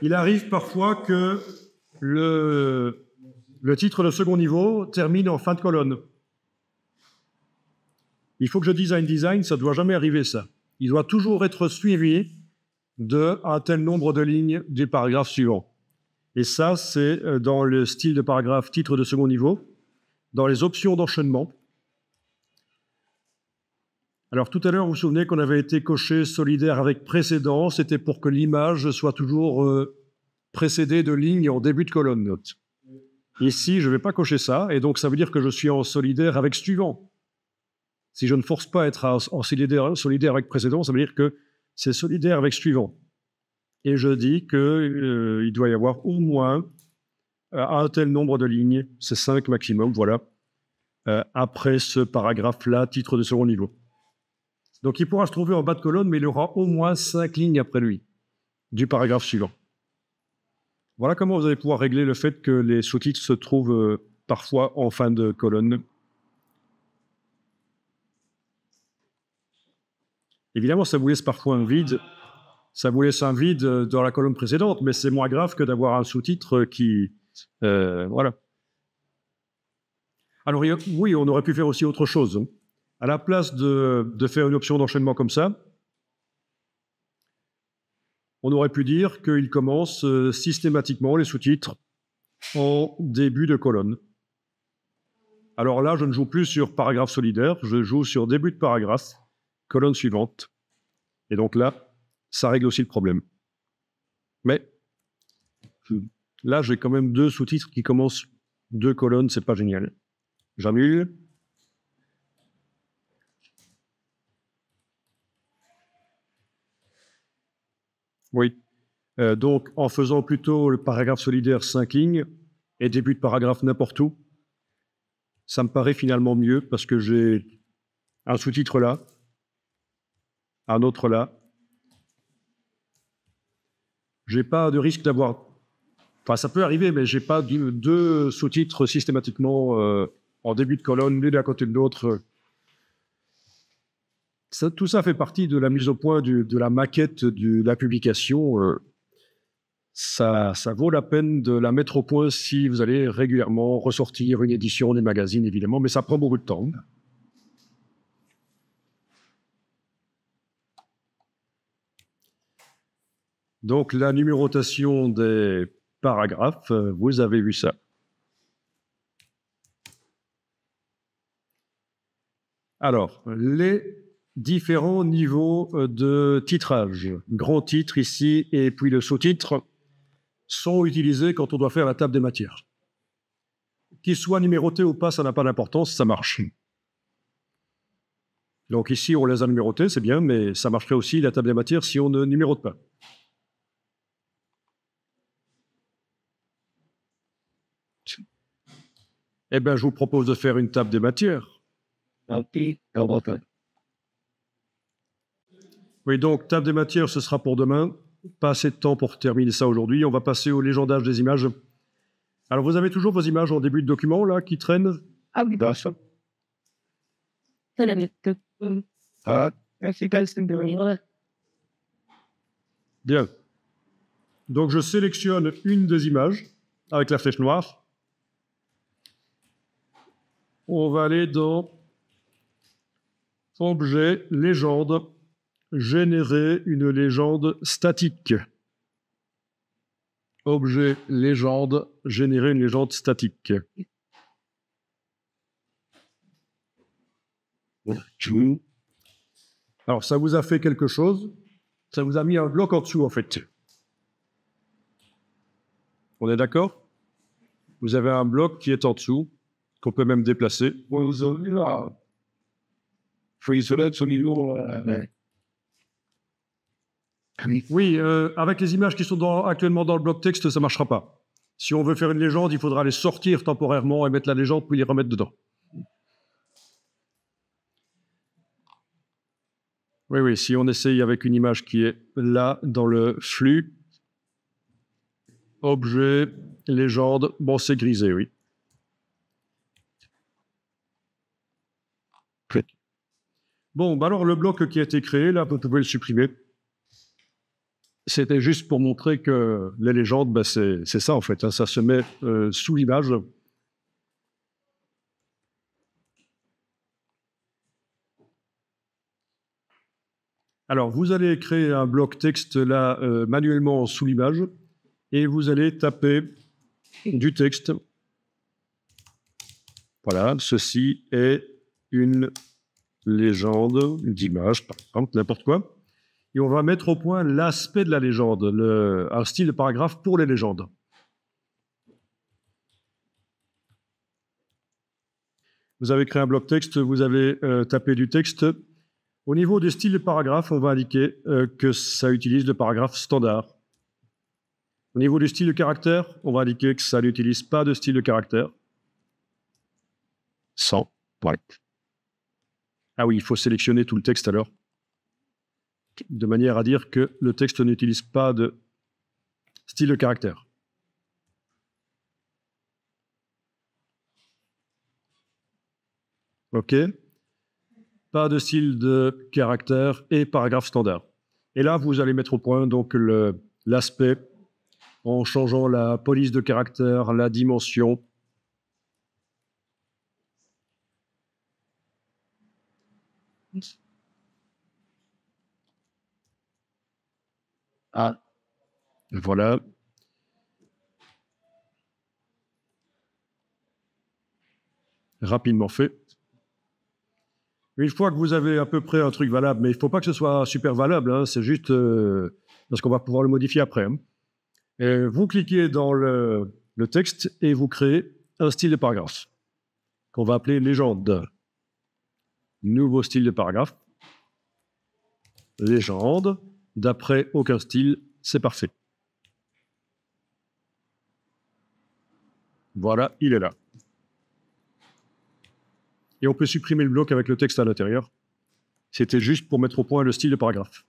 S1: Il arrive parfois que le titre de second niveau termine en fin de colonne. Il faut que je dise à InDesign, ça ne doit jamais arriver ça. Il doit toujours être suivi d'un tel nombre de lignes du paragraphe suivant. Et ça, c'est dans le style de paragraphe titre de second niveau, dans les options d'enchaînement. Alors tout à l'heure, vous vous souvenez qu'on avait été coché solidaire avec précédent, c'était pour que l'image soit toujours précédée de lignes en début de colonne, note. Ici, je ne vais pas cocher ça, et donc ça veut dire que je suis en solidaire avec suivant. Si je ne force pas à être en solidaire avec précédent, ça veut dire que c'est solidaire avec suivant. Et je dis qu'il doit y avoir au moins un tel nombre de lignes, c'est 5 maximum, voilà, après ce paragraphe-là, titre de second niveau. Donc il pourra se trouver en bas de colonne, mais il aura au moins 5 lignes après lui, du paragraphe suivant. Voilà comment vous allez pouvoir régler le fait que les sous-titres se trouvent parfois en fin de colonne. Évidemment, ça vous laisse parfois un vide. Ça vous laisse un vide dans la colonne précédente, mais c'est moins grave que d'avoir un sous-titre qui... voilà. Alors oui, on aurait pu faire aussi autre chose. Hein. À la place de faire une option d'enchaînement comme ça, on aurait pu dire qu'il commence systématiquement les sous-titres en début de colonne. Alors là, je ne joue plus sur paragraphe solidaire, je joue sur début de paragraphe, colonne suivante. Et donc là, ça règle aussi le problème. Mais là, j'ai quand même 2 sous-titres qui commencent 2 colonnes, c'est pas génial. J'annule. Oui. Donc, en faisant plutôt le paragraphe solidaire 5 lignes et début de paragraphe n'importe où, ça me paraît finalement mieux parce que j'ai un sous-titre là, un autre là. J'ai pas de risque d'avoir... Enfin, ça peut arriver, mais j'ai pas 2 sous-titres systématiquement en début de colonne, l'un à côté de l'autre. Tout ça fait partie de la mise au point de la maquette de la publication. Ça vaut la peine de la mettre au point si vous allez régulièrement ressortir une édition des magazines, évidemment, mais ça prend beaucoup de temps. Donc, la numérotation des paragraphes, vous avez vu ça. Alors, les différents niveaux de titrage. Grand titre ici et puis le sous-titre sont utilisés quand on doit faire la table des matières. Qu'ils soient numérotés ou pas, ça n'a pas d'importance, ça marche. Donc ici, on les a numérotés, c'est bien, mais ça marcherait aussi la table des matières si on ne numérote pas. Eh bien, je vous propose de faire une table des matières. Oui, donc, table des matières, ce sera pour demain. Pas assez de temps pour terminer ça aujourd'hui. On va passer au légendage des images. Alors, vous avez toujours vos images en début de document, là, qui traînent?
S3: Ah oui,
S2: D'accord.
S3: c'est la même.
S2: Ah,
S1: Bien. Donc, je sélectionne une des images avec la flèche noire. On va aller dans Objet, légende, générer une légende statique. Objet, légende, générer une légende statique. Alors, ça vous a fait quelque chose. Ça vous a mis un bloc en dessous, en fait. On est d'accord? Vous avez un bloc qui est en dessous, qu'on peut même déplacer.
S2: vous avez là. Faut isoler son niveau.
S1: Oui, avec les images qui sont actuellement dans le bloc texte, ça ne marchera pas. Si on veut faire une légende, il faudra les sortir temporairement et mettre la légende, puis les remettre dedans. Oui, oui, si on essaye avec une image qui est là, dans le flux, objet, légende, bon, c'est grisé, oui. Bon, bah alors le bloc qui a été créé, là, vous pouvez le supprimer. C'était juste pour montrer que les légendes, bah, c'est ça en fait, hein, ça se met sous l'image. Alors, vous allez créer un bloc texte là, manuellement sous l'image, et vous allez taper du texte. Voilà, ceci est une légende d'image, par exemple, n'importe quoi. Et on va mettre au point l'aspect de la légende, un style de paragraphe pour les légendes. Vous avez créé un bloc texte, vous avez tapé du texte. Au niveau des styles de paragraphe, on va indiquer que ça utilise le paragraphe standard. Au niveau du style de caractère, on va indiquer que ça n'utilise pas de style de caractère. Sans. Voilà. Ah oui, il faut sélectionner tout le texte alors, de manière à dire que le texte n'utilise pas de style de caractère. OK. Pas de style de caractère et paragraphe standard. Et là, vous allez mettre au point donc l'aspect en changeant la police de caractère, la dimension. Ah, voilà. Rapidement fait. Une fois que vous avez à peu près un truc valable, mais il ne faut pas que ce soit super valable, hein, c'est juste parce qu'on va pouvoir le modifier après. Hein. Et vous cliquez dans le texte et vous créez un style de paragraphe qu'on va appeler légende. Nouveau style de paragraphe. Légende. D'après aucun style, c'est parfait. Voilà, il est là. Et on peut supprimer le bloc avec le texte à l'intérieur. C'était juste pour mettre au point le style de paragraphe.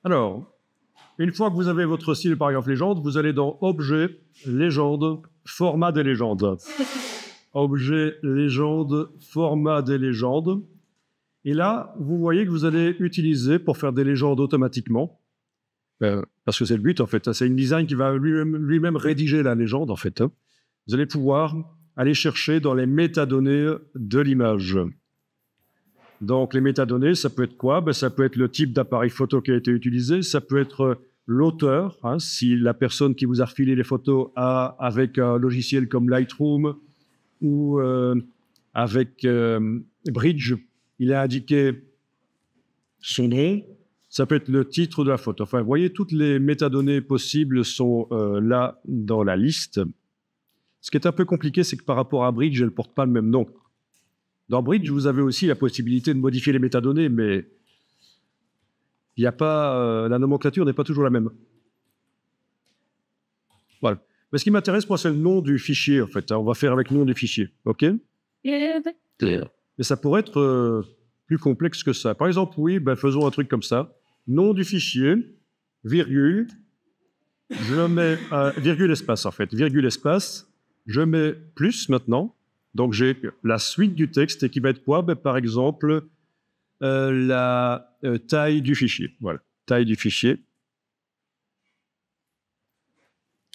S1: Alors, une fois que vous avez votre style de paragraphe légende, vous allez dans Objet, Légende, Format des légendes. Objet, Légende, Format des légendes. Et là, vous voyez que vous allez utiliser pour faire des légendes automatiquement, parce que c'est le but en fait, c'est InDesign qui va lui-même rédiger la légende en fait. Vous allez pouvoir aller chercher dans les métadonnées de l'image. Donc les métadonnées, ça peut être quoi? Ça peut être le type d'appareil photo qui a été utilisé, ça peut être l'auteur, hein, si la personne qui vous a refilé les photos a, avec un logiciel comme Lightroom ou avec Bridge, il a indiqué son nom, ça peut être le titre de la photo. Enfin, vous voyez, toutes les métadonnées possibles sont là dans la liste. Ce qui est un peu compliqué, c'est que par rapport à Bridge, elle ne porte pas le même nom. Dans Bridge, vous avez aussi la possibilité de modifier les métadonnées, mais il n'y a pas, la nomenclature n'est pas toujours la même. Voilà. Mais ce qui m'intéresse, moi, c'est le nom du fichier, en fait. On va faire avec le nom du fichier, OK? Mais ça pourrait être plus complexe que ça. Par exemple, oui, ben, faisons un truc comme ça. Nom du fichier, virgule, je mets virgule espace, en fait. Virgule espace, je mets plus maintenant. Donc, j'ai la suite du texte et qui va être quoi? Ben, par exemple, la taille du fichier. Voilà, taille du fichier.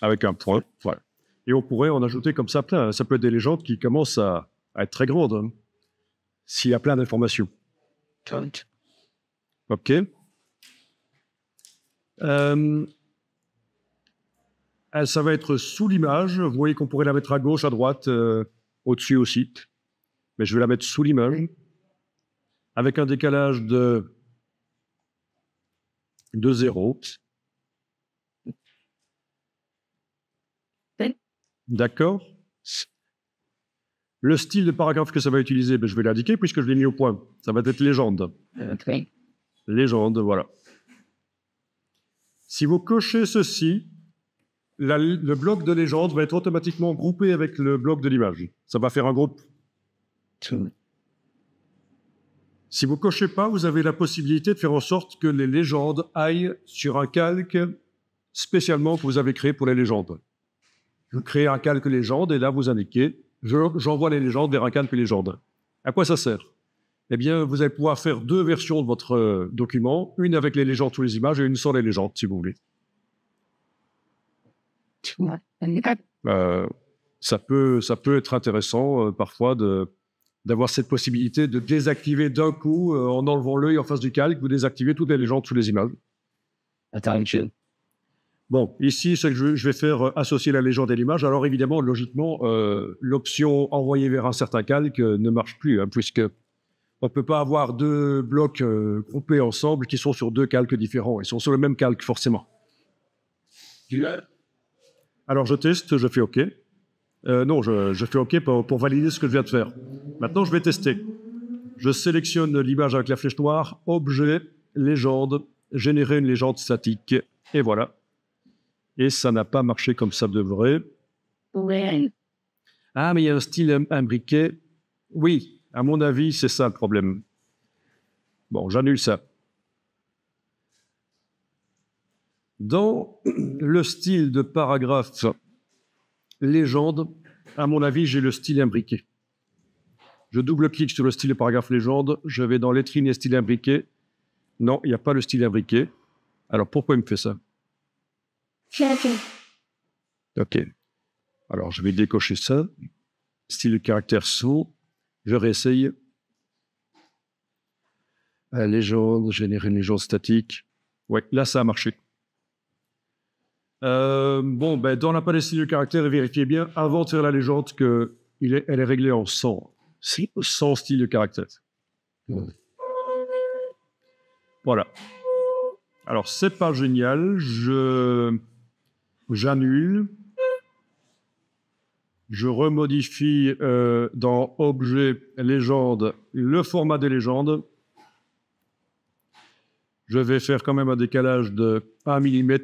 S1: Avec un point, voilà. Et on pourrait en ajouter comme ça plein. Ça peut être des légendes qui commencent à être très grandes, hein, s'il y a plein d'informations. OK. Ça va être sous l'image. Vous voyez qu'on pourrait la mettre à gauche, à droite, au-dessus aussi. Mais je vais la mettre sous l'image. Avec un décalage de 0. D'accord. Le style de paragraphe que ça va utiliser, ben, je vais l'indiquer puisque je l'ai mis au point. Ça va être légende. Légende, voilà. Si vous cochez ceci, le bloc de légende va être automatiquement groupé avec le bloc de l'image. Ça va faire un groupe. Si vous ne cochez pas, vous avez la possibilité de faire en sorte que les légendes aillent sur un calque spécialement que vous avez créé pour les légendes. Vous créez un calque légende et là, vous indiquez « J'envoie les légendes vers un calque légende ». À quoi ça sert? Eh bien, vous allez pouvoir faire 2 versions de votre document, une avec les légendes sous les images et une sans les légendes, si vous voulez. Ça peut être intéressant parfois d'avoir cette possibilité de désactiver d'un coup, en enlevant l'œil en face du calque, vous désactivez toutes les légendes sous les images. Bon, ici, ce que je vais faire associer la légende et l'image. Alors évidemment, logiquement, l'option envoyer vers un certain calque ne marche plus, hein, puisque on ne peut pas avoir 2 blocs groupés ensemble qui sont sur 2 calques différents. Ils sont sur le même calque, forcément. Alors je teste, je fais OK. Non, je fais OK pour valider ce que je viens de faire. Maintenant, je vais tester. Je sélectionne l'image avec la flèche noire, objet, légende, générer une légende statique, et voilà. Et ça n'a pas marché comme ça devrait. Ah, mais il y a un style imbriqué. Oui, à mon avis, c'est ça le problème. Bon, j'annule ça. Dans le style de paragraphe légende, à mon avis, j'ai le style imbriqué. Je double-clique sur le style de paragraphe légende, je vais dans lettrines et style imbriqué. Non, il n'y a pas le style imbriqué. Alors, pourquoi il me fait ça? OK. Alors, je vais décocher ça. Style de caractère sous. Je réessaye. Légende, générer une légende statique. Ouais, là, ça a marché. Bon, ben, dans la palette style de caractère, vérifiez bien, avant de faire la légende, qu'elle est réglée en 100. Sans style de caractère. Voilà. Alors, c'est pas génial. J'annule. Je remodifie dans Objet, Légende, le format des légendes. Je vais faire quand même un décalage de 1 mm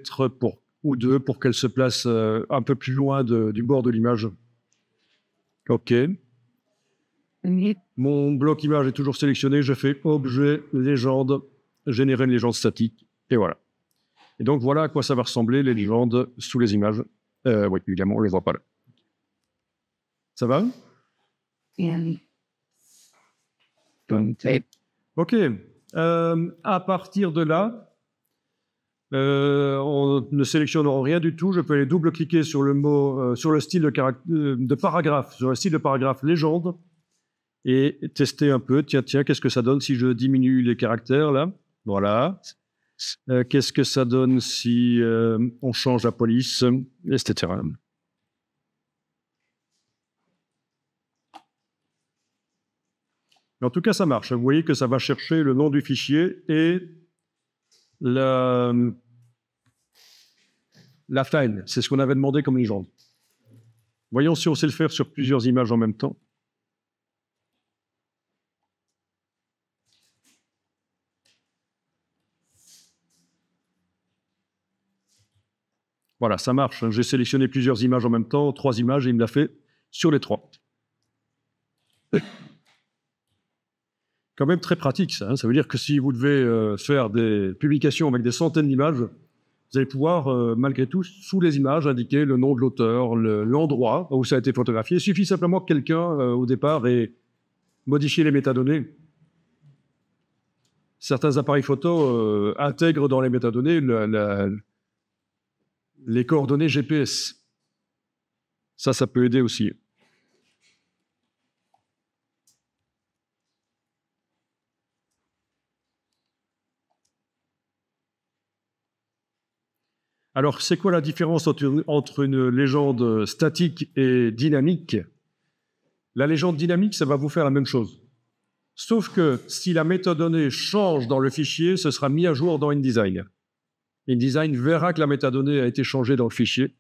S1: ou 2 pour qu'elle se place un peu plus loin du bord de l'image. OK. Mon bloc image est toujours sélectionné. Je fais Objet, Légende, générer une légende statique. Et voilà. Et donc, voilà à quoi ça va ressembler, les légendes sous les images. Oui, évidemment, on ne les voit pas là. Ça va? OK. À partir de là, on ne sélectionnera rien du tout. Je peux aller double-cliquer sur le mot, sur le style de paragraphe, sur le style de paragraphe légende, et tester un peu. Tiens, qu'est-ce que ça donne si je diminue les caractères là? Voilà. Qu'est-ce que ça donne si on change la police, etc. En tout cas, ça marche. Vous voyez que ça va chercher le nom du fichier et la file. C'est ce qu'on avait demandé comme légende. Voyons si on sait le faire sur plusieurs images en même temps. Voilà, ça marche. J'ai sélectionné plusieurs images en même temps, 3 images, et il me l'a fait sur les 3. Quand même très pratique, ça. Hein. Ça veut dire que si vous devez faire des publications avec des centaines d'images, vous allez pouvoir, malgré tout, sous les images, indiquer le nom de l'auteur, l'endroit où ça a été photographié. Il suffit simplement que quelqu'un, au départ, ait modifié les métadonnées. Certains appareils photo intègrent dans les métadonnées les coordonnées GPS. Ça peut aider aussi. Alors, c'est quoi la différence entre une légende statique et dynamique? La légende dynamique, ça va vous faire la même chose. Sauf que si la métadonnée change dans le fichier, ce sera mis à jour dans InDesign. InDesign verra que la métadonnée a été changée dans le fichier.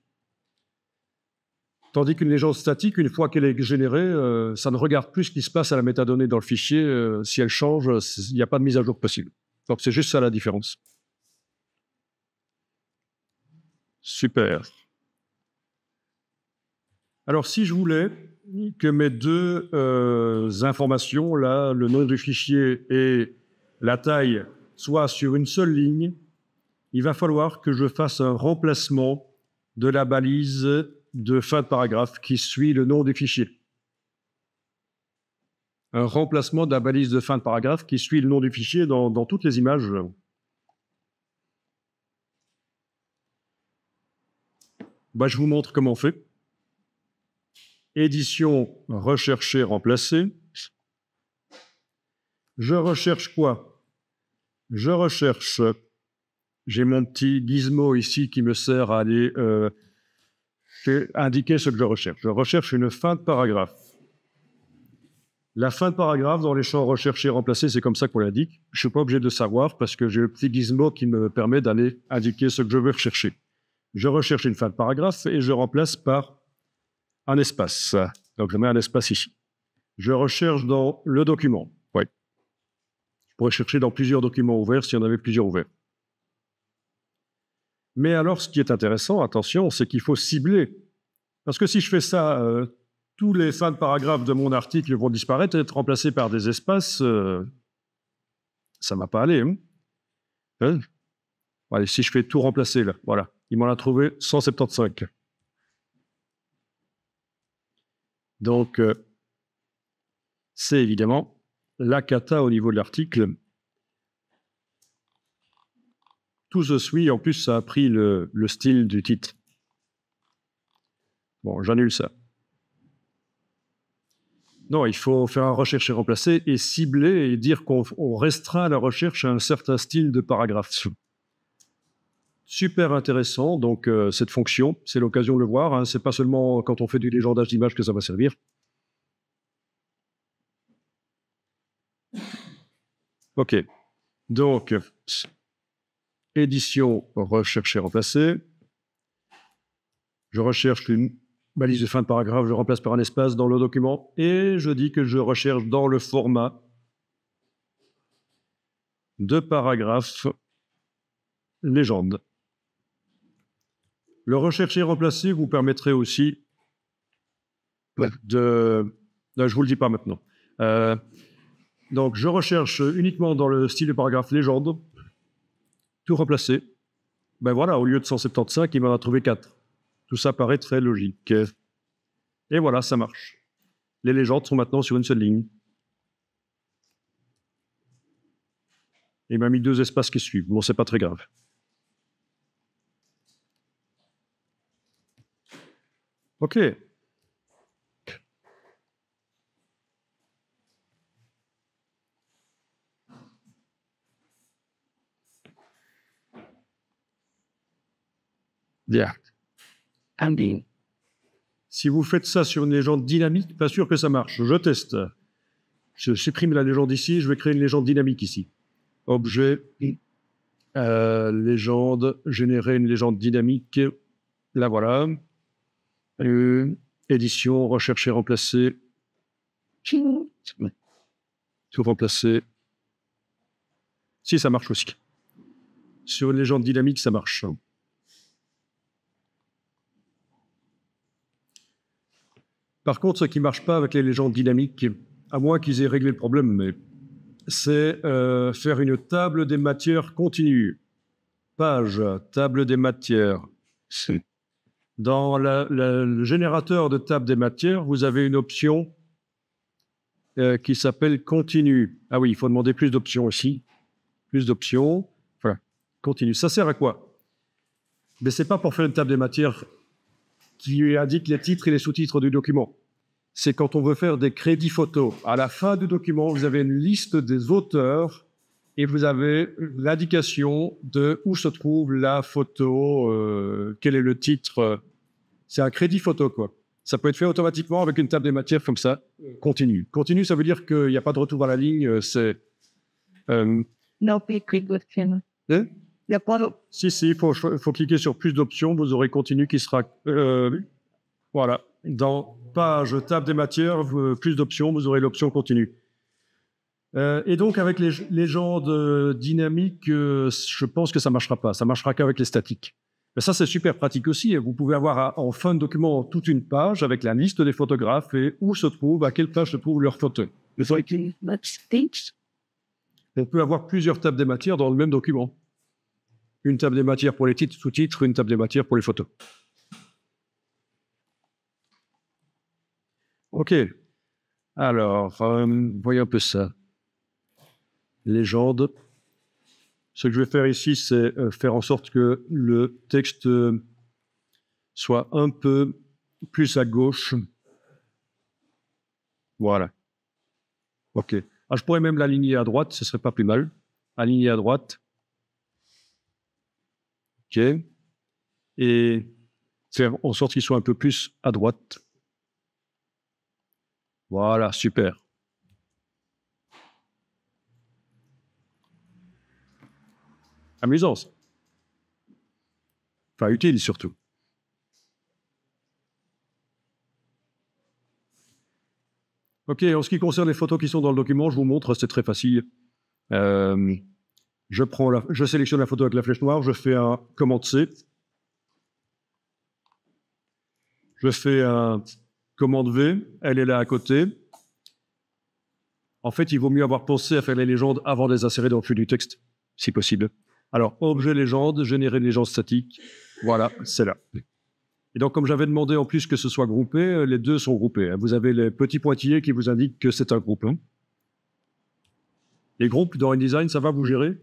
S1: Tandis qu'une légende statique, une fois qu'elle est générée, ça ne regarde plus ce qui se passe à la métadonnée dans le fichier. Si elle change, il n'y a pas de mise à jour possible. Donc c'est juste ça la différence. Super. Alors si je voulais que mes deux informations, là, le nom du fichier et la taille, soient sur une seule ligne, il va falloir que je fasse un remplacement de la balise de fin de paragraphe qui suit le nom du fichier. Un remplacement de la balise de fin de paragraphe qui suit le nom du fichier dans toutes les images. Bah, je vous montre comment on fait. Édition, rechercher, remplacer. Je recherche quoi? Je recherche, j'ai mon petit gizmo ici qui me sert à aller indiquer ce que je recherche. Je recherche une fin de paragraphe. La fin de paragraphe dans les champs rechercher, remplacer, c'est comme ça qu'on l'indique. Je ne suis pas obligé de savoir parce que j'ai le petit gizmo qui me permet d'aller indiquer ce que je veux rechercher. Je recherche une fin de paragraphe et je remplace par un espace. Donc je mets un espace ici. Je recherche dans le document. Oui. Je pourrais chercher dans plusieurs documents ouverts s'il y en avait plusieurs ouverts. Mais alors, ce qui est intéressant, attention, c'est qu'il faut cibler. Parce que si je fais ça, tous les fins de paragraphe de mon article vont disparaître et être remplacés par des espaces. Ça ne va pas aller. Hein? Allez, si je fais tout remplacer, là, voilà. Il m'en a trouvé 175. Donc, c'est évidemment la cata au niveau de l'article. Tout se suit, en plus, ça a pris le style du titre. Bon, j'annule ça. Non, il faut faire un recherche et remplacer et cibler et dire qu'on restreint la recherche à un certain style de paragraphe. Super intéressant, donc cette fonction, c'est l'occasion de le voir. Hein, c'est pas seulement quand on fait du légendage d'images que ça va servir. OK. Donc, édition, rechercher, remplacer. Je recherche une balise de fin de paragraphe, je remplace par un espace dans le document et je dis que je recherche dans le format de paragraphe légende. Le rechercher et remplacer vous permettrait aussi de... Non, je ne vous le dis pas maintenant. Donc, je recherche uniquement dans le style de paragraphe légende, tout remplacer. Ben voilà, au lieu de 175, il m'en a trouvé 4. Tout ça paraît très logique. Et voilà, ça marche. Les légendes sont maintenant sur une seule ligne. Il m'a mis 2 espaces qui suivent. Bon, c'est pas très grave. OK.
S2: Yeah.
S1: Si vous faites ça sur une légende dynamique, pas sûr que ça marche. Je teste. Je supprime la légende ici, je vais créer une légende dynamique ici. Objet, légende, générer une légende dynamique. Là, voilà. Édition, rechercher, remplacer. Tout remplacer. Si, ça marche aussi. Sur une légende dynamique, ça marche. Par contre, ce qui ne marche pas avec les légendes dynamiques, à moins qu'ils aient réglé le problème, mais c'est faire une table des matières continue. Page, table des matières. Dans le générateur de table des matières, vous avez une option qui s'appelle continue. Ah oui, il faut demander plus d'options aussi. Plus d'options. Voilà, continue. Ça sert à quoi? Mais ce n'est pas pour faire une table des matières qui indique les titres et les sous-titres du document. C'est quand on veut faire des crédits photos. À la fin du document, vous avez une liste des auteurs et vous avez l'indication de où se trouve la photo, quel est le titre. C'est un crédit photo, quoi. Ça peut être fait automatiquement avec une table des matières comme ça. Continue. Continue, ça veut dire qu'il n'y a pas de retour à la ligne. C'est...
S3: No click with Ken.
S1: Hein?
S3: Il n'y a pas de...
S1: Si, il faut cliquer sur plus d'options. Vous aurez continue qui sera... voilà. Dans page table des matières, plus d'options, vous aurez l'option continue. Et donc, avec les légendes dynamiques, je pense que ça ne marchera pas. Ça ne marchera qu'avec les statiques. Mais ça, c'est super pratique aussi. Vous pouvez avoir en fin de document toute une page avec la liste des photographes et où se trouve, à quelle page se trouvent leurs photos. On peut avoir plusieurs tables des matières dans le même document. Une table des matières pour les titres, sous-titres, une table des matières pour les photos. OK. Alors, voyons un peu ça. Légende. Ce que je vais faire ici, c'est faire en sorte que le texte soit un peu plus à gauche. Voilà. OK. Ah, je pourrais même l'aligner à droite, ce serait pas plus mal. Aligner à droite. OK. Et faire en sorte qu'il soit un peu plus à droite. Voilà, super. Amusant, ça. Enfin, utile surtout. OK, en ce qui concerne les photos qui sont dans le document, je vous montre, c'est très facile. Je sélectionne la photo avec la flèche noire, je fais un commande C. Je fais un commande V, elle est là à côté. En fait, il vaut mieux avoir pensé à faire les légendes avant de les insérer dans le flux du texte, si possible. Alors, objet légende, générer une légende statique. Voilà, c'est là. Et donc, comme j'avais demandé en plus que ce soit groupé, les deux sont groupés. Vous avez les petits pointillés qui vous indiquent que c'est un groupe. Les groupes dans InDesign, ça va vous gérer?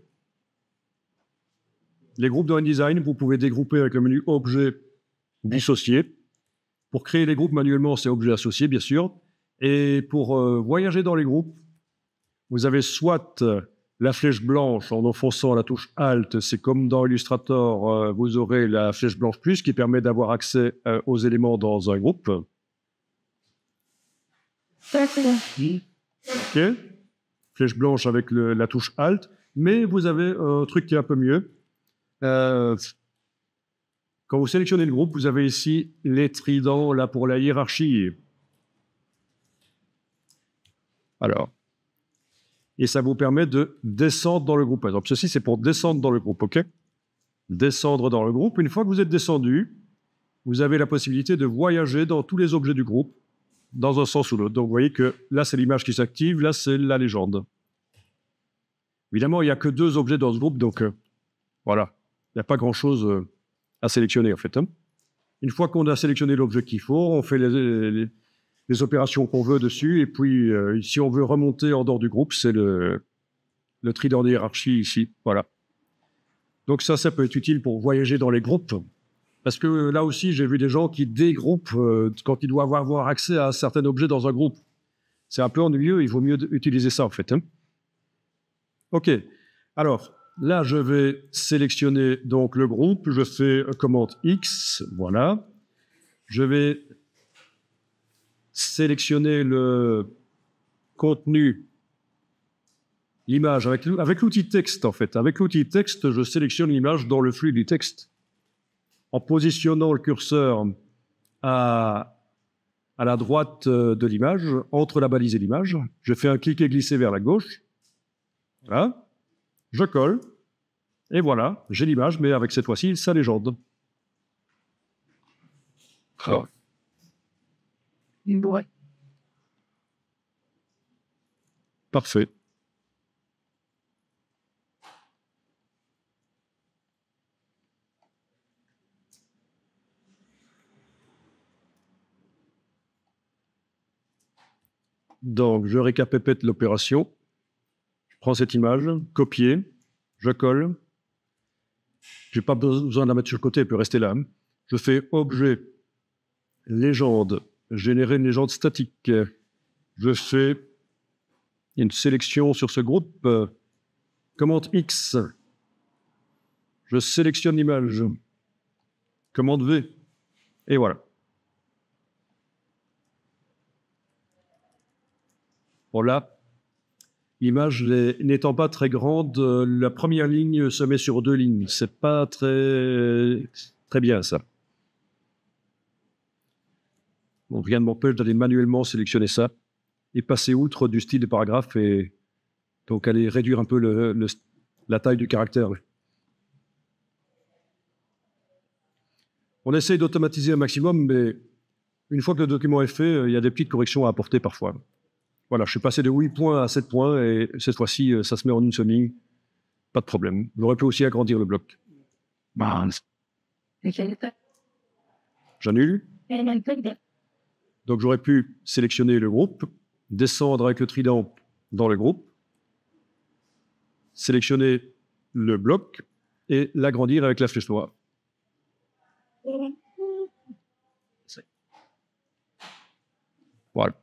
S1: Les groupes dans InDesign, vous pouvez dégrouper avec le menu Objet dissocié. Pour créer les groupes manuellement, c'est Objet associé, bien sûr. Et pour voyager dans les groupes, vous avez soit la flèche blanche en enfonçant la touche Alt, c'est comme dans Illustrator, vous aurez la flèche blanche plus qui permet d'avoir accès aux éléments dans un groupe. OK. Flèche blanche avec la touche Alt. Mais vous avez un truc qui est un peu mieux. Quand vous sélectionnez le groupe, vous avez ici les tridents là pour la hiérarchie. Alors. Et ça vous permet de descendre dans le groupe. Par exemple, ceci, c'est pour descendre dans le groupe, OK? Descendre dans le groupe. Une fois que vous êtes descendu, vous avez la possibilité de voyager dans tous les objets du groupe, dans un sens ou l'autre. Donc, vous voyez que là, c'est l'image qui s'active, là, c'est la légende. Évidemment, il n'y a que 2 objets dans ce groupe, donc voilà. Il n'y a pas grand-chose à sélectionner, en fait. Une fois qu'on a sélectionné l'objet qu'il faut, on fait les opérations qu'on veut dessus, et puis si on veut remonter en dehors du groupe, c'est le trident de hiérarchie ici, voilà. Donc ça peut être utile pour voyager dans les groupes, parce que là aussi, j'ai vu des gens qui dégroupent quand ils doivent avoir accès à certains objets dans un groupe. C'est un peu ennuyeux, il vaut mieux utiliser ça en fait. OK, alors, Là, je vais sélectionner donc le groupe. Je fais commande X, voilà. Je vais sélectionner le contenu, l'image, avec l'outil texte, en fait. Avec l'outil texte, je sélectionne l'image dans le flux du texte. En positionnant le curseur à la droite de l'image, entre la balise et l'image, je fais un clic et glisser vers la gauche. Voilà. Je colle. Et voilà, j'ai l'image, mais avec cette fois-ci sa légende.
S2: Oh.
S3: Ouais.
S1: Parfait. Donc, je récapépète l'opération. Je prends cette image, copier, je colle. Je n'ai pas besoin de la mettre sur le côté, elle peut rester là. Je fais objet, légende, générer une légende statique. Je fais une sélection sur ce groupe. Commande X. Je sélectionne l'image. Commande V. Et voilà. Bon, là, l'image n'étant pas très grande, la première ligne se met sur 2 lignes. C'est pas très bien, ça. Donc, rien ne m'empêche d'aller manuellement sélectionner ça et passer outre du style de paragraphe et donc aller réduire un peu la taille du caractère. On essaye d'automatiser un maximum, mais une fois que le document est fait, il y a des petites corrections à apporter parfois. Voilà, je suis passé de 8 points à 7 points et cette fois-ci, ça se met en une seule ligne. Pas de problème. J'aurais pu aussi agrandir le bloc. J'annule. Donc j'aurais pu sélectionner le groupe, descendre avec le trident dans le groupe, sélectionner le bloc et l'agrandir avec la flèche noire. Voilà.